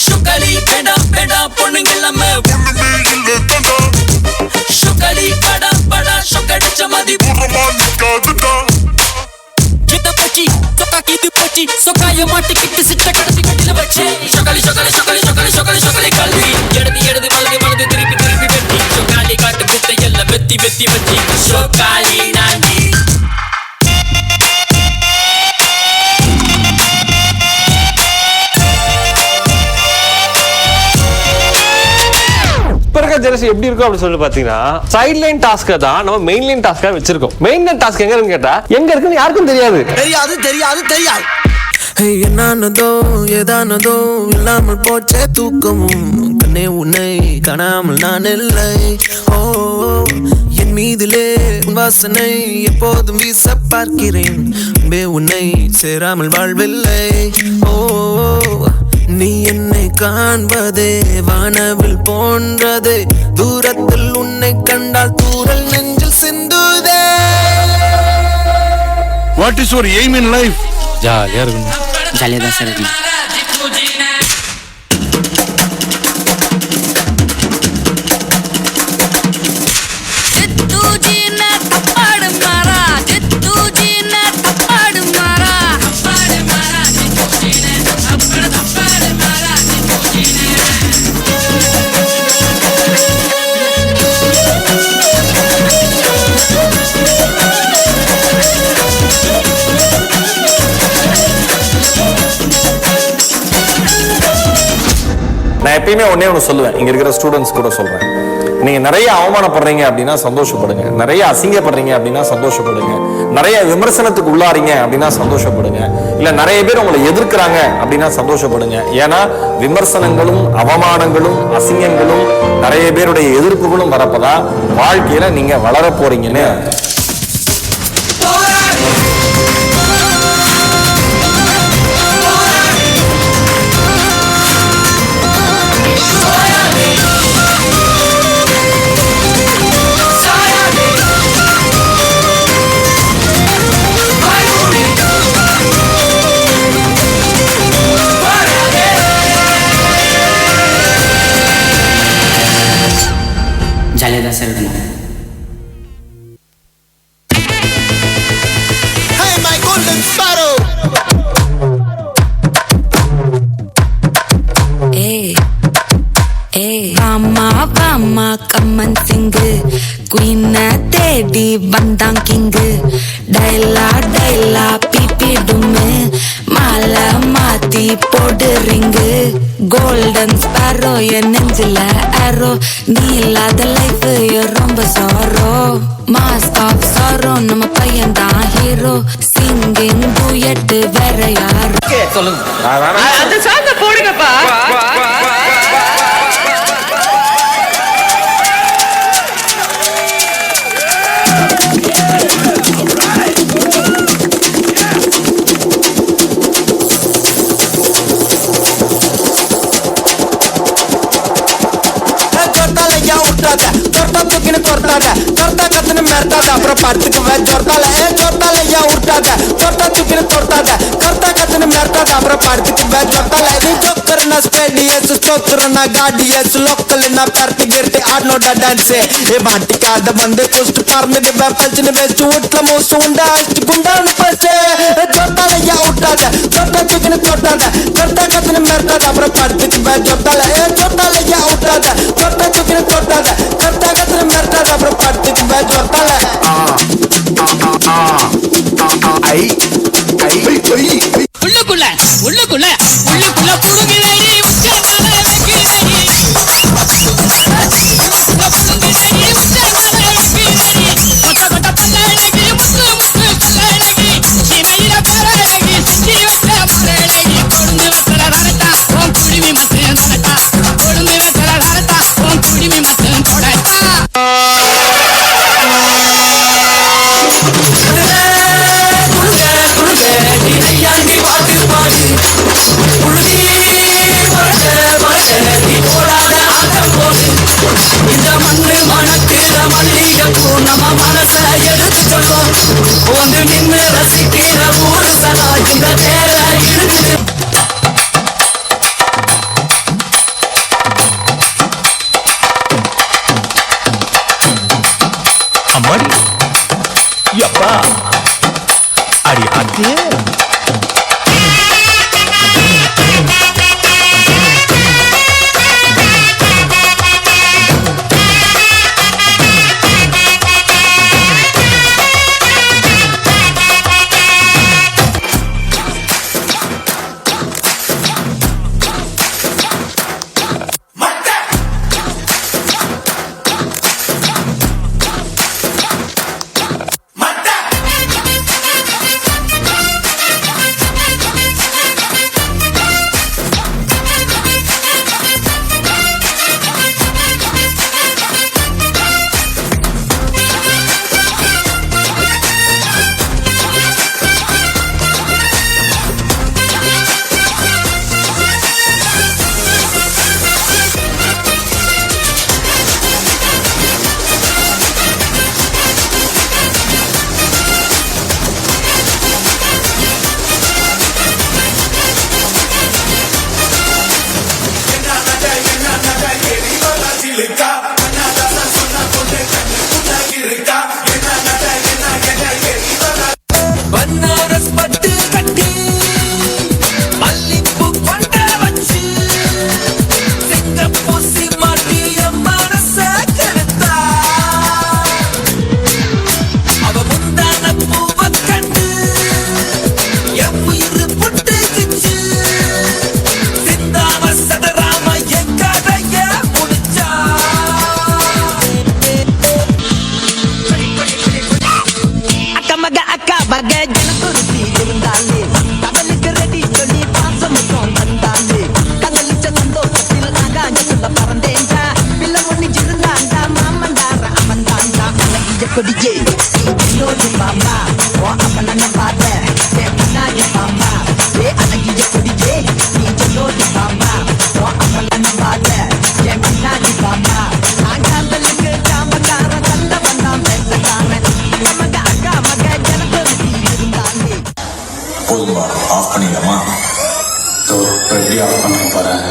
Shukali penda penda ponningilamme onnume illa tanda Shukali bada bada shukali chamadi burman kadda Kita pachi soka kidu pachi soka yamati kitti sitta kadati kadila vache Shukali shukali shukali shukali shukali shukali kalli edadi maladi maladi thiripi thiripi vetti Shukali kaattu kutta ella vetti vetti vetti Shukali nandi generation எப்படி இருக்கும் அப்படின்னு சொல்லி பாத்தீங்கன்னா side line task தான் நம்ம main line டாஸ்கா வச்சிருக்கோம். Main line task எங்க இருக்குன்னு கேட்டா எங்க இருக்குன்னு யாருக்கும் தெரியாது. என்னானதோ ஏதானதோ இல்லாமல் போச்சே தூக்கமும் கண்ணே உன்னை காணாமல் நான் இல்லை. ஓ என் மீதிலே வாசனை எப்போதும் வீச பார்க்கிறேன். அன்பே உன்னை சேராமல் வாழ்வில்லை. ஓ நீ என்னை காண்பதே வானவில் போன்றதே தூரத்தில் உன்னை கண்டால் தூரல் நெஞ்சில் சிந்துதே. What is your aim in life? ஜாலியா இருக்கணும். ஜாலியா தான் சார் இருக்கணும். நான் எப்பயுமே ஒன்னே ஒன்று சொல்லுவேன், இங்க இருக்கிற ஸ்டூடெண்ட்ஸ் கூட சொல்றேன். நீங்க நிறைய அவமானப்படுறீங்க அப்படின்னா சந்தோஷப்படுங்க, நிறைய அசிங்கப்படுறீங்க அப்படின்னா சந்தோஷப்படுங்க, நிறைய விமர்சனத்துக்கு உள்ளாரீங்க அப்படின்னா சந்தோஷப்படுங்க, இல்ல நிறைய பேர் உங்களை எதிர்க்கிறாங்க அப்படின்னா சந்தோஷப்படுங்க. ஏன்னா விமர்சனங்களும் அவமானங்களும் அசிங்கங்களும் நிறைய பேருடைய எதிர்ப்புகளும் வரப்பதா வாழ்க்கையில நீங்க வளர போறீங்கன்னு. ஜாலியாக தான் சார் இருக்கணும். Hey my golden sparrow. வாமா வாமா கம்மன் சிங்கு குயின தேடி வந்தான் கிங்கு டைலா டைலா பிபி டும்மு மாலை மாத்தி போடு ரிங்கு கோல்டன் ஸ்பாரோ என் நெஞ்சில ஆரோ நீ இல்லாத லைஃப் ரொம்ப சாரோ மாஸ்க் ஆஃப் சாரோ நம்ம பையன் தான் ஹீரோ சிங்கிங் டூயட் வேற யாரு சொல்லுங்க அந்த சாங்க போடுங்கப்பா. அப்புறம் படுத்துக்குவேன் ஜொர்த்தால ஜொர்த்தால ஏன் உருட்டாத தொட்டா தூக்கின்னு தொட்டாத கர்த்தா கத்துன்னு மிரட்டாத அப்புறம் படுத்துக்குவேன் ஜொர்த்தால நீ ஜொக்கர்னா ஸ்டேடியஸ் ஸ்டோக்கர்னா காடியஸ் லோக்கல்னா பெரட்டி கிரட்டி ஆடனோட டான்ஸ் ஏ மாட்டிக்காத வந்து குஸ்ட் பறந்துடுவேன் பல்ச்சுன்னு வச்சு வீட்டுல மூசு உண்டா அஷ்டு குண்டான்னு பஸ்ட் ஜொர்த்தால ஏன் உருட்டாத தொட்டா தூக்கின்னு தொட்டாத கர்த்தா கத்துன்னு மிரட்டாத அப்புறம் படுத்துக்குவேன் ஜொர்த்தால ஜொர்த்தால ஏன் உருட்டாத தொட்டா தூக்கின்னு தொட்டாத கர்த்தா கத்துன்னு மிரட்டாத அப்புறம் படுத்துக்குவேன் ஜொர்த்தால உள்ளுக்குள்ள உள்ளுக்குள்ள உள்ளுக்குள்ள புடுங்குதடி உச்ச மேல வைக்கிறடி உள்ளுக்குள்ள புடுங்குதடி உச்ச மேல வைக்கிறடி கொட்ட கொட்ட பல்லழகி முத்து முத்து பல்லழகி சீமையில பேரழகி செஞ்சி வச்ச மரழகி கொடுந்து வச்சல ரரட்டா உன் குடிமி மத்தன் தொடட்டா கொடுந்து வச்சல ரரட்டா உன் குடிமி மத்தன் தொடட்டா இந்த மண்ணு மணக்கிற மல்லிகைப்பூ நம்ம மனச எடுத்து சொல்லும் வந்து நின்று ரசிக்கிற ஊரு சதா இந்த தேர இருக்கு அம்மாடி யப்பா அடி அத்தே கொடியே இன்னொரு மாமா ஓ அப்ப நம்ம பாத்த பின்னாடி மாமா ஏ அழகிய கொடியே நீ இன்னொரு மாமா ஓ அப்ப நம்ம பாத்த என் பின்னாடி மாமா ஆங்காந்தலுக்கு காமக்கார நல்ல வந்தான் பேசக்காரன் நமக்கு அக்கா மக ஜனத்தொருத்தி இருந்தாலே போதுமா ஆஃப் பண்ணிடலாமா எப்படி ஆஃப் பண்ண போறேன்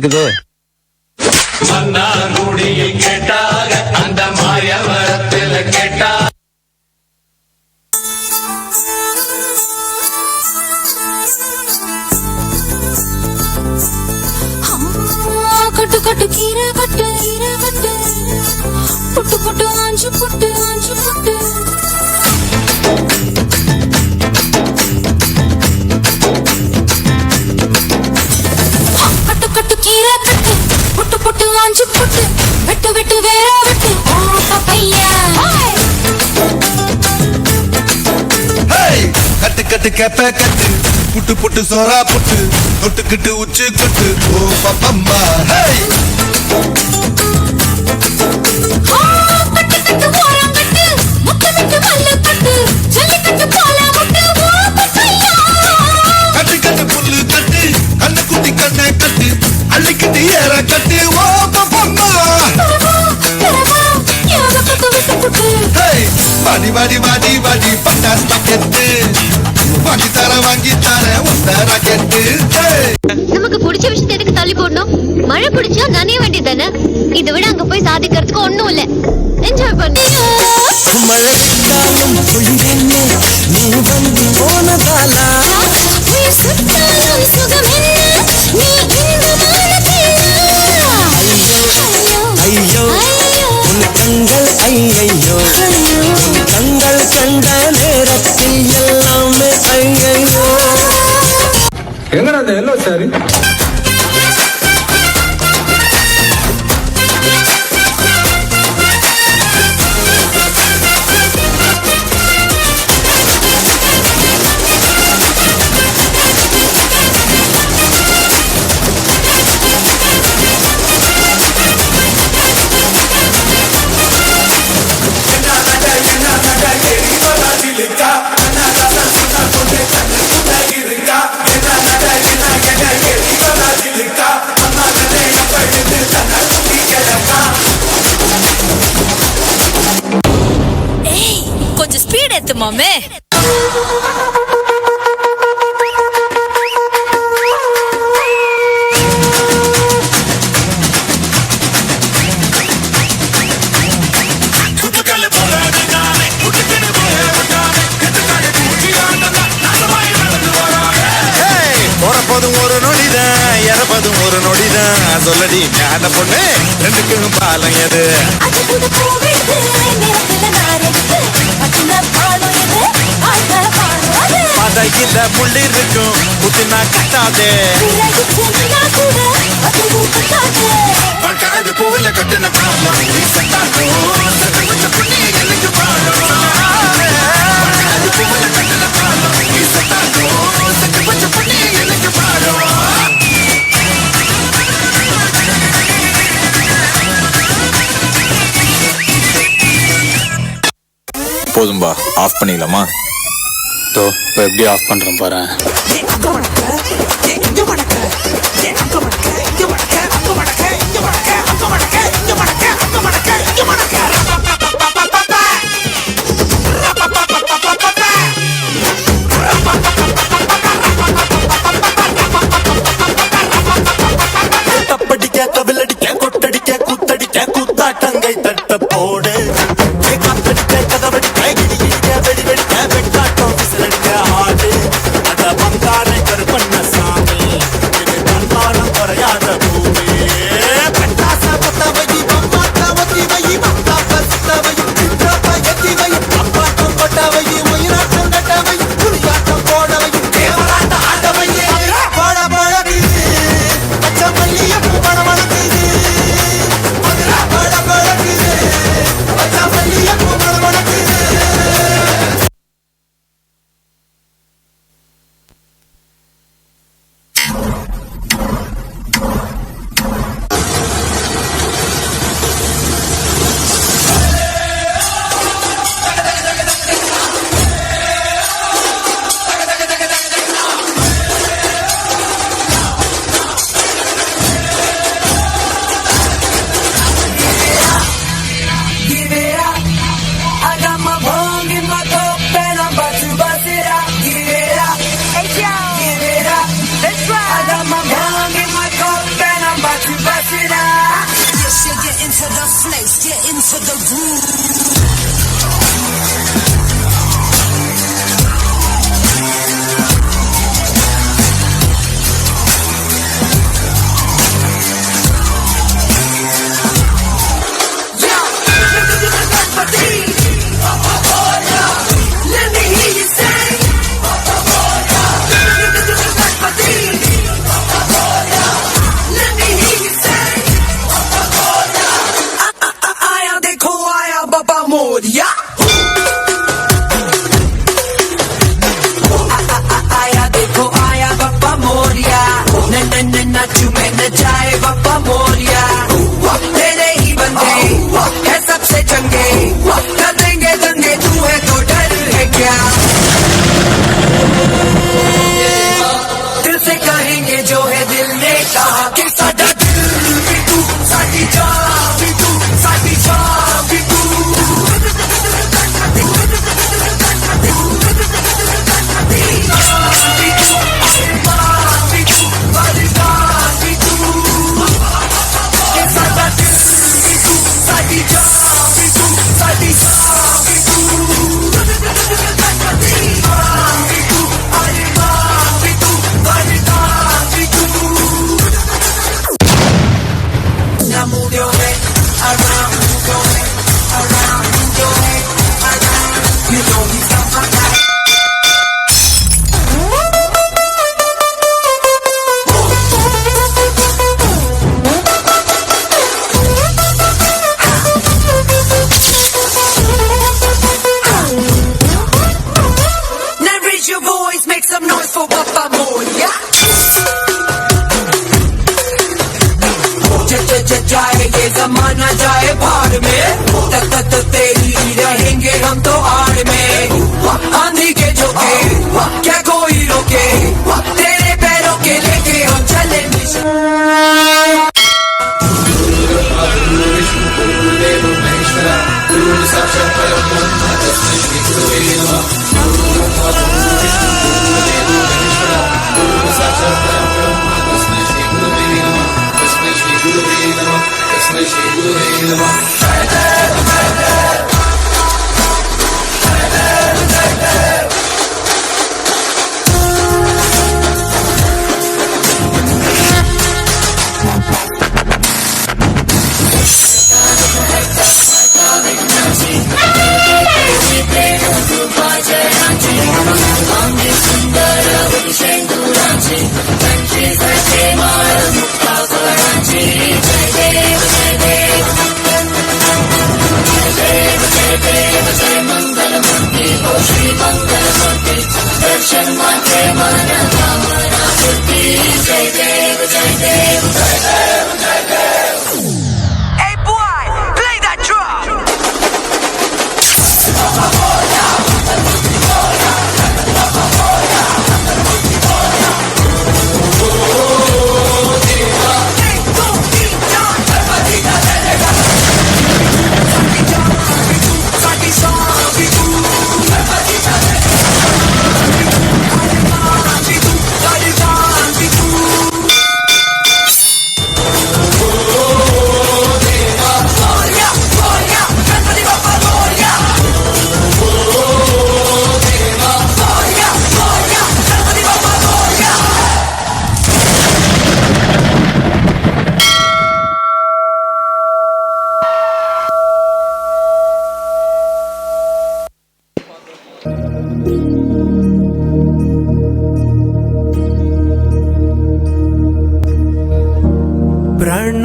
இருக்குது மன்னார்குடியில் கேட்டாக அந்த மாயவரத்தில் கேட்டா கட்டு கட்டு கீரை கட்டு புட்டு புட்டு ஆஞ்சு புட்டு கட்டு கட்டு கீரை கட்டு புட்டு புட்டு ஆஞ்சு புட்டு வெட்டு வெட்டு வேற வெட்டு ஓ பப்பையா கட்டு கட்டு கேப்ப கட்டு புட்டு புட்டு சோறா புட்டு தொட்டுக்கிட்டு உச்சு கொட்டு ஓ பப்பம்மா கட்டு கட்டு ஓரம் கட்டு முட்டு விட்டு மல்லு கட்டு ஜல்லி கட்டு பாலா முட்டு ஓ பப்பையா கட்டு கட்டு புல்லு கட்டு கண்ணு குட்டி கண்ணை கட்டு அள்ளிக்கிட்டு ஏற கட்டு ஓ பப்பம்மா வாடி வாடி வாடி வாடி பட்டாஸ் பாக்கெட்டு வாங்கி தர உந்த ராக்கெட்டு நமக்கு பிடிச்ச விஷயத்தை எதுக்கு தள்ளி போடணும்? மழை பிடிச்சா நனைய வேண்டியதானே? இதை விட அங்க போய் சாதிக்கிறதுக்கு ஒண்ணும் இல்ல. என்ஜாய் பண்ணு. மழை காலம் பொழிவென்ன நீ வந்து போனதாலா உயிர் சுத்தாலும் சுகம் என்ன நீ இந்த ஐயோ உன் கண்கள் ஐயையோ உன் கண்கள் கண்ட நேரத்தில் எல்லாமே ஐயையோ எங்கடா அந்த எல்லோ சாரி கொஞ்சம் ஸ்பீட் ஏத்து மாமே போறப்போதும் ஒரு நொடிதான் இறப்பதும் ஒரு நொடிதான் சொல்லடி ஞான பொண்ணு ரெண்டுக்கும் பாலம் எது பதையில முள்ளி இருக்கும் குத்தினா கட்டாதே பூவில கட்டின போதும்பா ஆஃப் பண்ணிடலாமா தோ இப்போ எப்படி ஆஃப் பண்றேன் பாரு தப்படிக்க கவிலடிக்க கொட்டடிக்க குத்தடிக்க குத்தாட்டங்கை தட்ட போடு காத்தடிக்க கதவடிக்க இடிக்க வெடி வெடிக்க வெட்டாட்டம் விசிலடிக்க ஆடு அட பங்காரை கருப்பண்ண சா to the groove.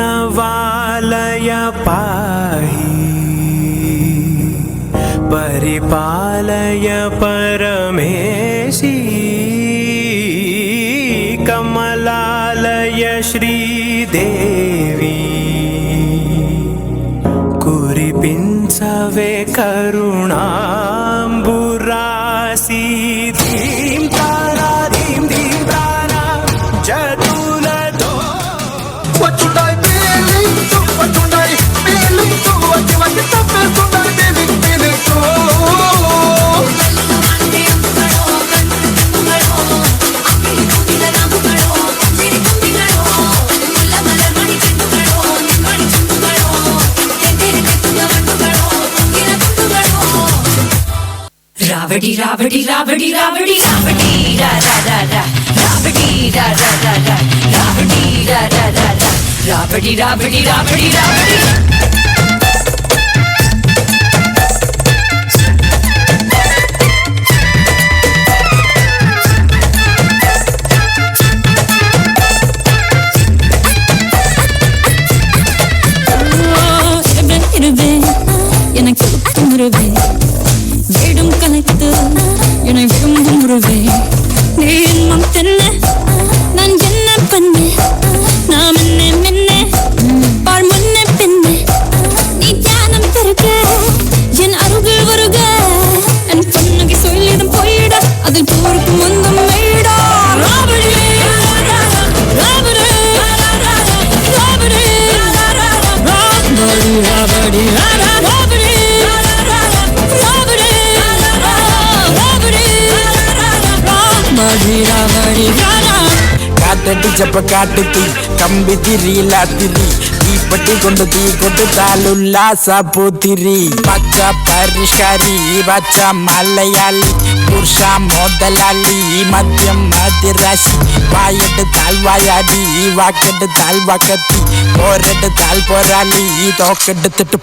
प्रणवालय पाहि परिपालय परमेशी कमलालय श्रीदेवी कुरिपिंचवे करुणाम्बुरासी धीं तारा धीं धीं तारा जदुलतो What should I be to? What should I be to? What do I get up and should I be to? Thank you. ராவடி ராவடி ராவடி ராவடி ராவடி ரா ரா ரா ரா ராவடி ரா ரா ரா ரா ராவடி ரா ரா ரா ரா ராவடி ராவடி ராவடி ராவடி எனக்கு முருவே வேடும் கலைத்து என்னை விரும்பும் முருவே நீ இன்பம் தென்ன நான் என்ன பண்ண நாம் என்ன மென்ன பால் முன்ன பின்ன நீ தியானம் பெருக என் அருகில் வருக என் பொண்ணுக்கு சொல்லிடும் போயிட அதில் போருக்கும் ஒன்றும் மேடா ராவடி ராவடி ராவடி ராவடி ராவடி காட்டடி ஜப்ப காட்டுத்தி கம்பி திரியில திரி தீப்பட்டி கொண்டு தீ கொண்டு தாலுல்லாசா போத்திரி பச்சா பரிஷ்காரி பச்சா மலையாளி புருஷா மோதலாளி மத்தியம் மதிராசி வாயெடுத்தால் வாயாடி வாக்கெடுத்தால் வாக்கத்தி போரெடுத்தால் போராளி தோக்கெடுத்துட்டு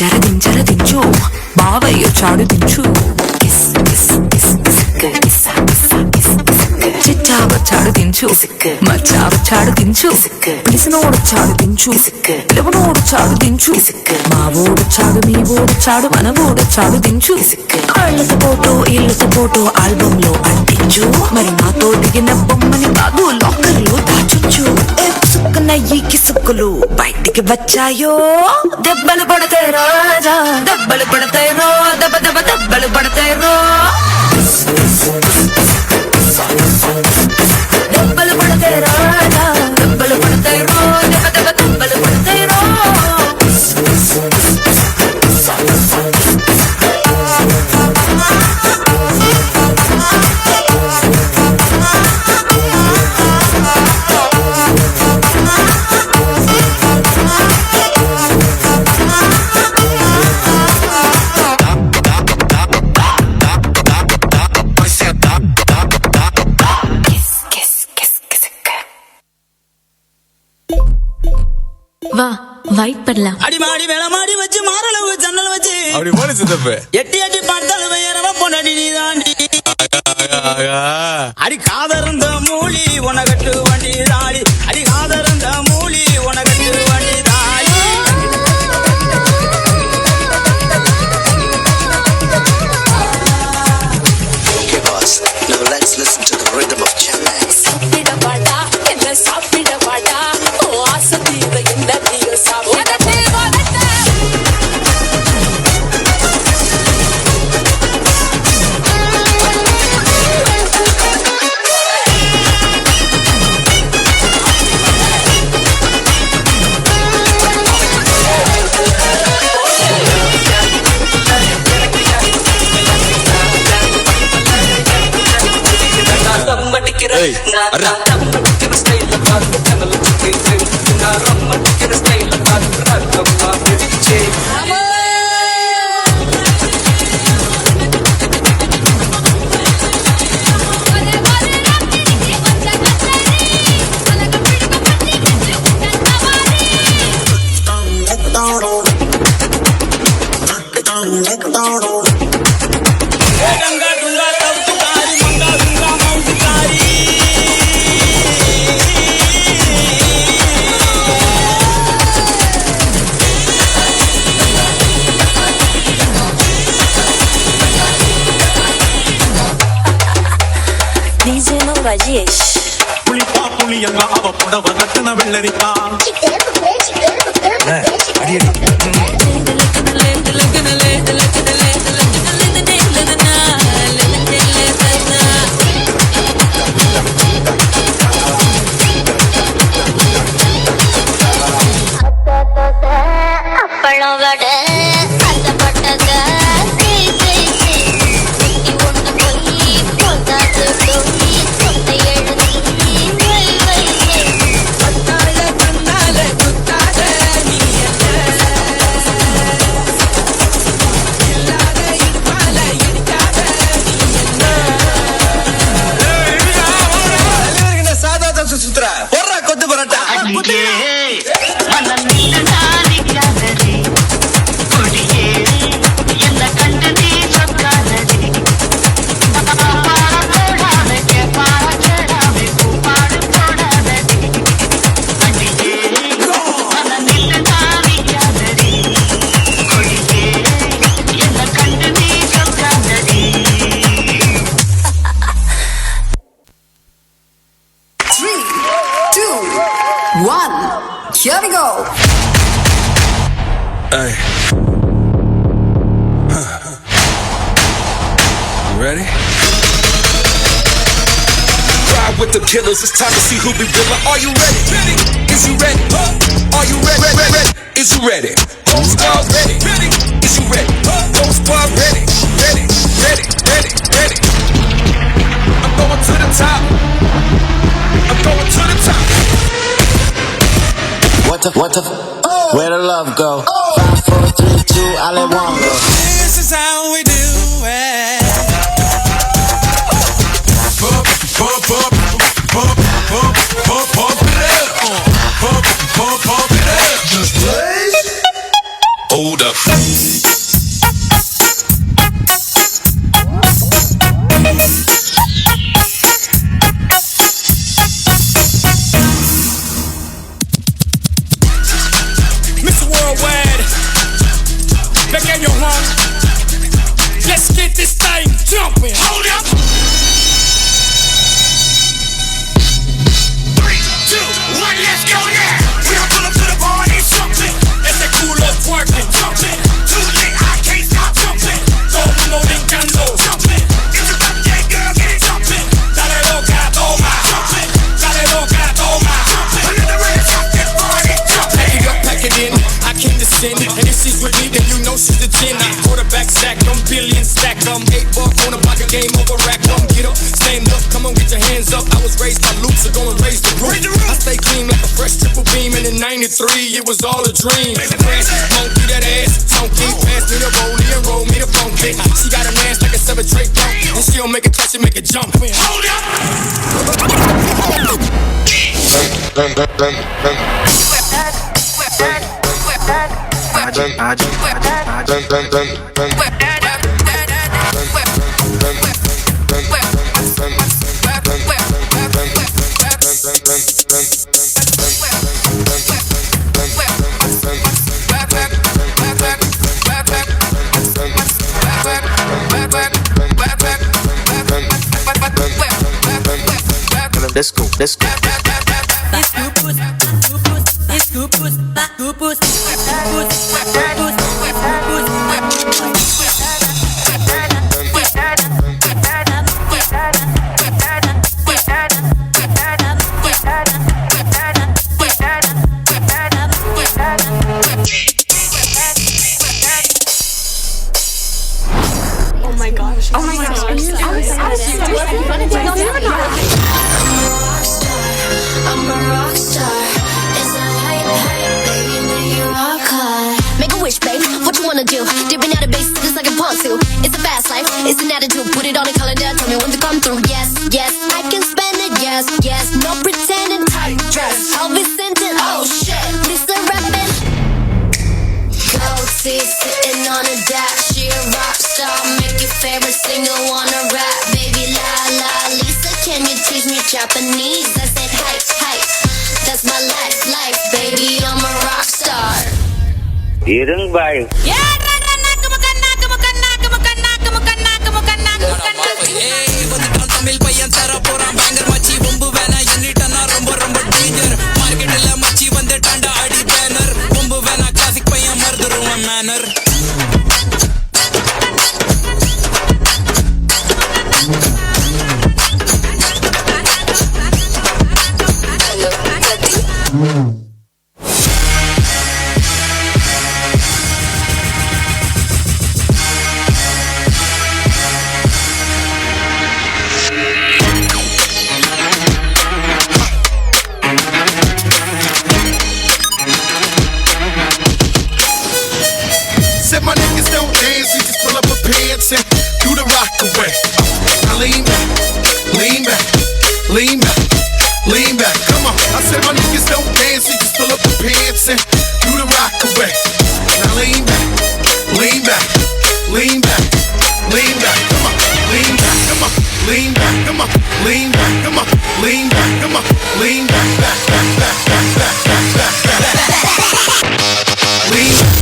దించర దించర దించు బావయ్య చాడు దించు కిస్ కిస్ కిస్ కిస్ చిచ్చావ చాడు దించు మచ్చావ చాడు దించు పిలిసినోడు చాడు దించు పిలువనోడు చాడు దించు మా ఓడు చాడు మీ ఓడు చాడు మన ఓడు చాడు దించు కళ్ళతో ఫోటో ఇళ్ళతో ఫోటో ఆల్బమ్ లో అంటించు మరి నాతో దిగిన బొమ్మని కాదు లాకర్లో దాచొచ్చు సుక్కున ఈ కిసుక్కులు బయటికి వచ్చాయో దెబ్బలు పడతాయి రాజా దెబ్బలు పడతాయి రో దెబ్బ దెబ్బ దెబ్బలు పడతాయి రో దెబ్బలు పడతాయి రాజా దెబ్బలు పడతాయి రో దెబ్బ దెబ్బ దెబ్బలు పడతాయి రో வா வைப் பண்ணலாம் அடி மாடி வேலை மாடி வச்சு மாரளவு ஜன்னல் வச்சு அப்படி போன சித்தப்பு எட்டி எட்டி பார்த்தாலும் வேறவ பொண்டாடி நீ தாண்டி அடி காதருந்த மூலி உனகட்டு வண்டி தாடி அடி காதருந்த மூலி உனகட்டு வண்டி தாடி Okay boss, now let's listen to the rhythm of Chennai. சாப்பிடவாடா என்ன சாப்பிடவாடா ஓ ஆசை தீர என்ன தீர சாப்பிட ஏய் அர்ரா DJ Rajesh புளிப்பா புளியங்க அவ புடவ கட்டுன வெள்ளரிக்கா அப்பளம் வடை அந்தப்பட்டத ஒன்று போய் பொதாது போய் சொத்தை எழுதி வை வை சுத்துற போடுற கொத்து parotta Here we go. Hey. You ready? Ride with the killers, it's time to see who be realer. Are you ready? Ready? Is you ready? Are you ready? Ready? Is you ready? Whole squad ready? Ready? Is you ready? Whole squad ready? Ready? Ready? Ready? Ready? I'm going to the top. I'm going to the top. What the where the love go? 5, 4, 3, 2, I let one go. This is how we do it. Pump, pump, pump, pump, pump, pump, pump it up. Pump, pump, pump it up. Just blaze. Hold up. Mr. Worldwide, back at your home. Let's get this thing jumping. Hold up. 3, 2, 1, let's go now. We are pull up to the party, jumping. It's that cool up twerking, jumping. Too late, I can't stop jumping. Todo mundo brincando, jumping. It's your birthday, girl, get it jumping. Dale loca, toma, jumping. Dale loca, toma, jumping. Another way to jump this party, jumping. Pack it up, pack it in. I came to sin, and if she's with me, then you know she's the 10. I quarterback sack, them billion stack, 8 buck on a pocket, game over rack. Come get up, stand up, come on, get your hands up. I was raised by Luke, so go and raise the roof. I stay clean like a fresh triple beam, and in '93, it was all a dream. Fresh, monkey that ass, chunky, pass me the rollie and roll me the funky. She got an ass like a 7-tray pump, and she don't make it touch it, make it jump. Hold up! Let's go, let's go. Oh my gosh. Oh my gosh. Are you serious? I'm a rock star. It's a hype, baby, make you rock hard. Make a wish, babe. What you wanna do? Dipping out of base just like a ponzu. It's a fast life. It's an attitude. Put it on a calendar. Tell me when to come through. Yes, yes, I can spend it. Yes, yes. No pretending. Tight dress. I'll be scented. Oh shit. Lisa rapping. Goatee sitting on a dash. She a rock star. Make your favorite singer wanna rap. Baby, la la. Lisa, can you teach me Japanese? I said hype, hype. That's my life, baby. I'm a rock star. Ireng bay. Tamil பையன் தர போறான் பயங்கர மச்சி பொம்பு வேணா எண்ணிட்டனா ரொம்ப ரொம்ப danger மார்க்கெட்ல மச்சி வந்துட்டாண்டா அடி பேனர் பொம்பு வேணா கிளாசிக் பையன் மறந்துருவான் manor Said my niggas don't dance, we just pull up a pants and do the rock away. Now lean back, lean back, lean back, lean back. Come on. I said my niggas don't dance, we just pull up the pants and do the rock away. Now lean back, lean back, lean back, lean back. Come on, lean back, come on, lean back, come on, lean back, come on, lean back, come on, lean back, back, back, back, back, back, back, back, back. Lean back.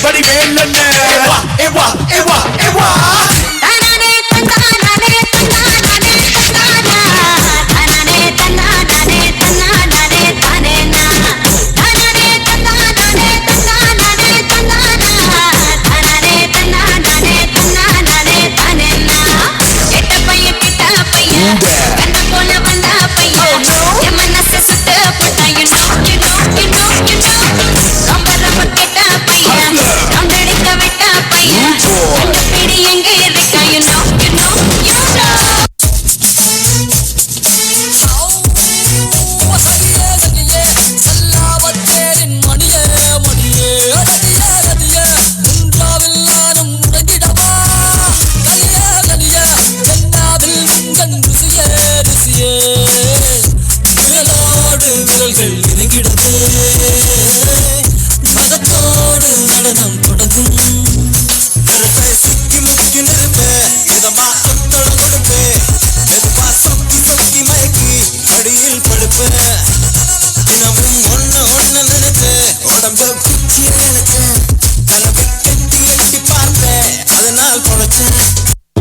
படி வேலண்ணே எவா எவா எவா தனனே தன்னானே தன்னானே தன்னானா தனனே தன்னானே தன்னானே தனேனா தனனே தன்னானே தன்னானே தன்னானா தனனே தன்னானே தன்னானே தனேனா கெட்ட பையன் கண்ண போல வந்தா பையன் என் மனச சுத்த போட்டா you know கம்பரப்ப கெட்ட பையன் கண்டடிக்க விட்ட பையன் கண்டு பிடி எங்க இருக்கா you know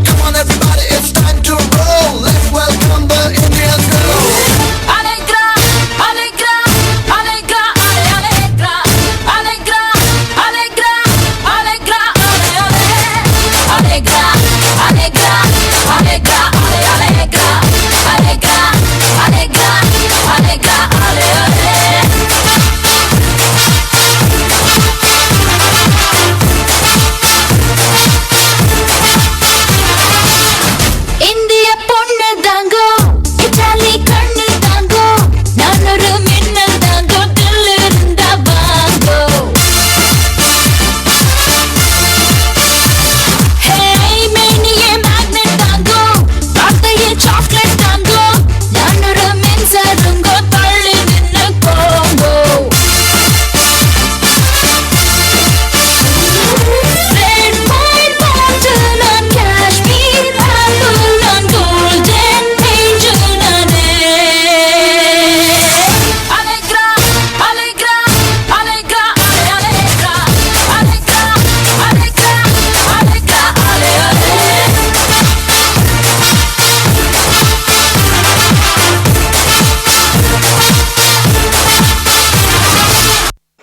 Come on everybody, it's time to roll. Let's welcome the Indian girl. Alegra, alegra, alegra, alegra, alegra, alegra, alegra, alegra, alegra, alegra, alegra, alegra, alegra, alegra, இந்திய பொண்ணு தாங்கோ இத்தாலி கண்ணு தாங்கோ நான் ஒரு மின்னல் தாங்கோ தில் இருந்தா வாங்கோ ஹேய் மேனியே மேக்னெட் தாங்கோ பார்த்தையே சாக்லேட் தாங்கோ நான் ஒரு மின்சாரங்கோ தள்ளி நின்னு போங்கோ Red wine bottle on Kashmir apple on golden angel nane Alegra, alegra, alegra, alegra, alegra, alegra, alegra,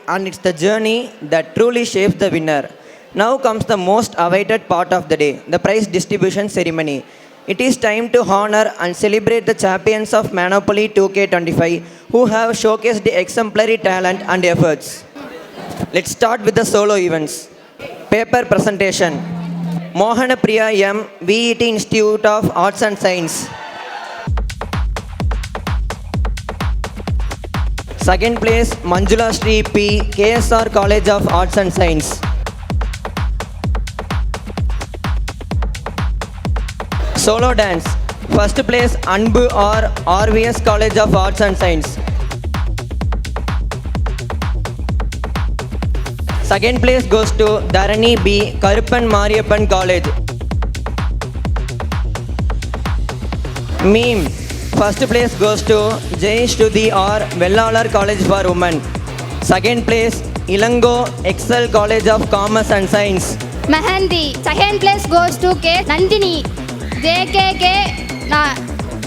And it's the journey that truly shapes the winner. Now comes the most awaited part of the day, the prize distribution ceremony. It is time to honor and celebrate the champions of Monopoly 2K25 who have showcased the exemplary talent and efforts. Let's start with the solo events. Paper presentation. Mohana Priya M, VET Institute of Arts and Science. Second place, Manjula Sri P, KSR College of Arts and Science. Solo dance. First place, Anbu R, RVS College of Arts and Science. Second place goes to Dharani B, Karuppan Mariappan College. Meme. First place goes to Jai Shruti R, Vellalar College for Women. Second place, Ilango Excel College of Commerce and Science. Mehendi. Second place goes to K. Nandini, JKK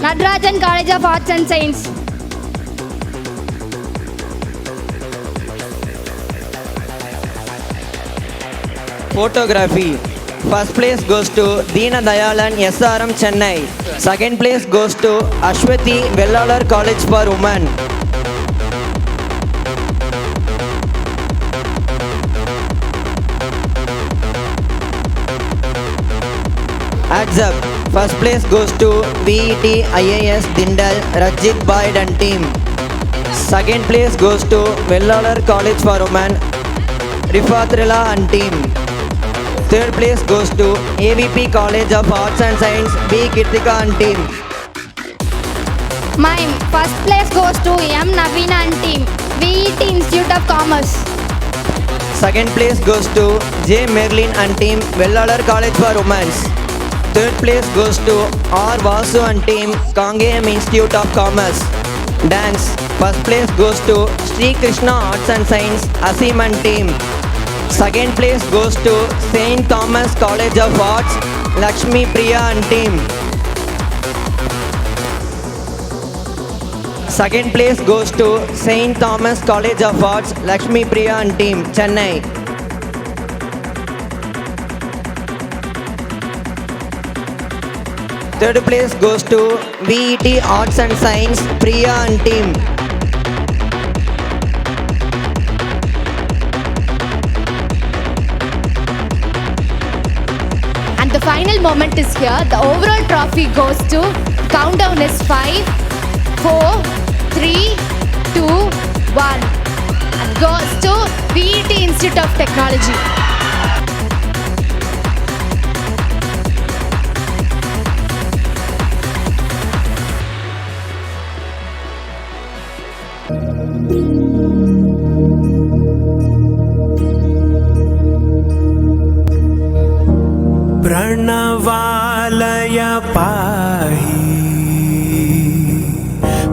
Nadrajan College of Arts and Science. Photography. First place goes to Deena Dayalan SRM Chennai. Second place goes to Ashwati Vellalar College for Women. Adds up. First place goes to VET IAS Dindal Rajit Boyd and team. Second place goes to Vellalar College for Women Rifatrila and team. Third place goes to AVP College of Arts and Science B. Kirtika and team. Mime. First place goes to M. Navina and team, VET Institute of Commerce. Second place goes to J. Merlin and team, Vellalar College for Women. Third place goes to R. Vasu and team, Kangayam Institute of Commerce. Dance. First place goes to Sri Krishna Arts and Science, Asim and team. Second place goes to St. Thomas College of Arts, Lakshmi Priya and team. Second place goes to St. Thomas College of Arts, Lakshmi Priya and team, Chennai. Third place goes to VET Arts and Science, Priya and team. And the final moment is here. The overall trophy goes to, countdown is 5, 4, 3, 2, 1. And goes to VET Institute of Technology. प्रणवालय पाहि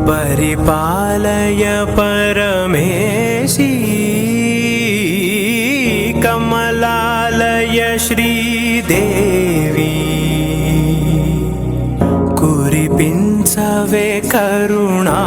परिपालय परमेशी कमलालय श्रीदेवी कुरिपिंचवे करुणा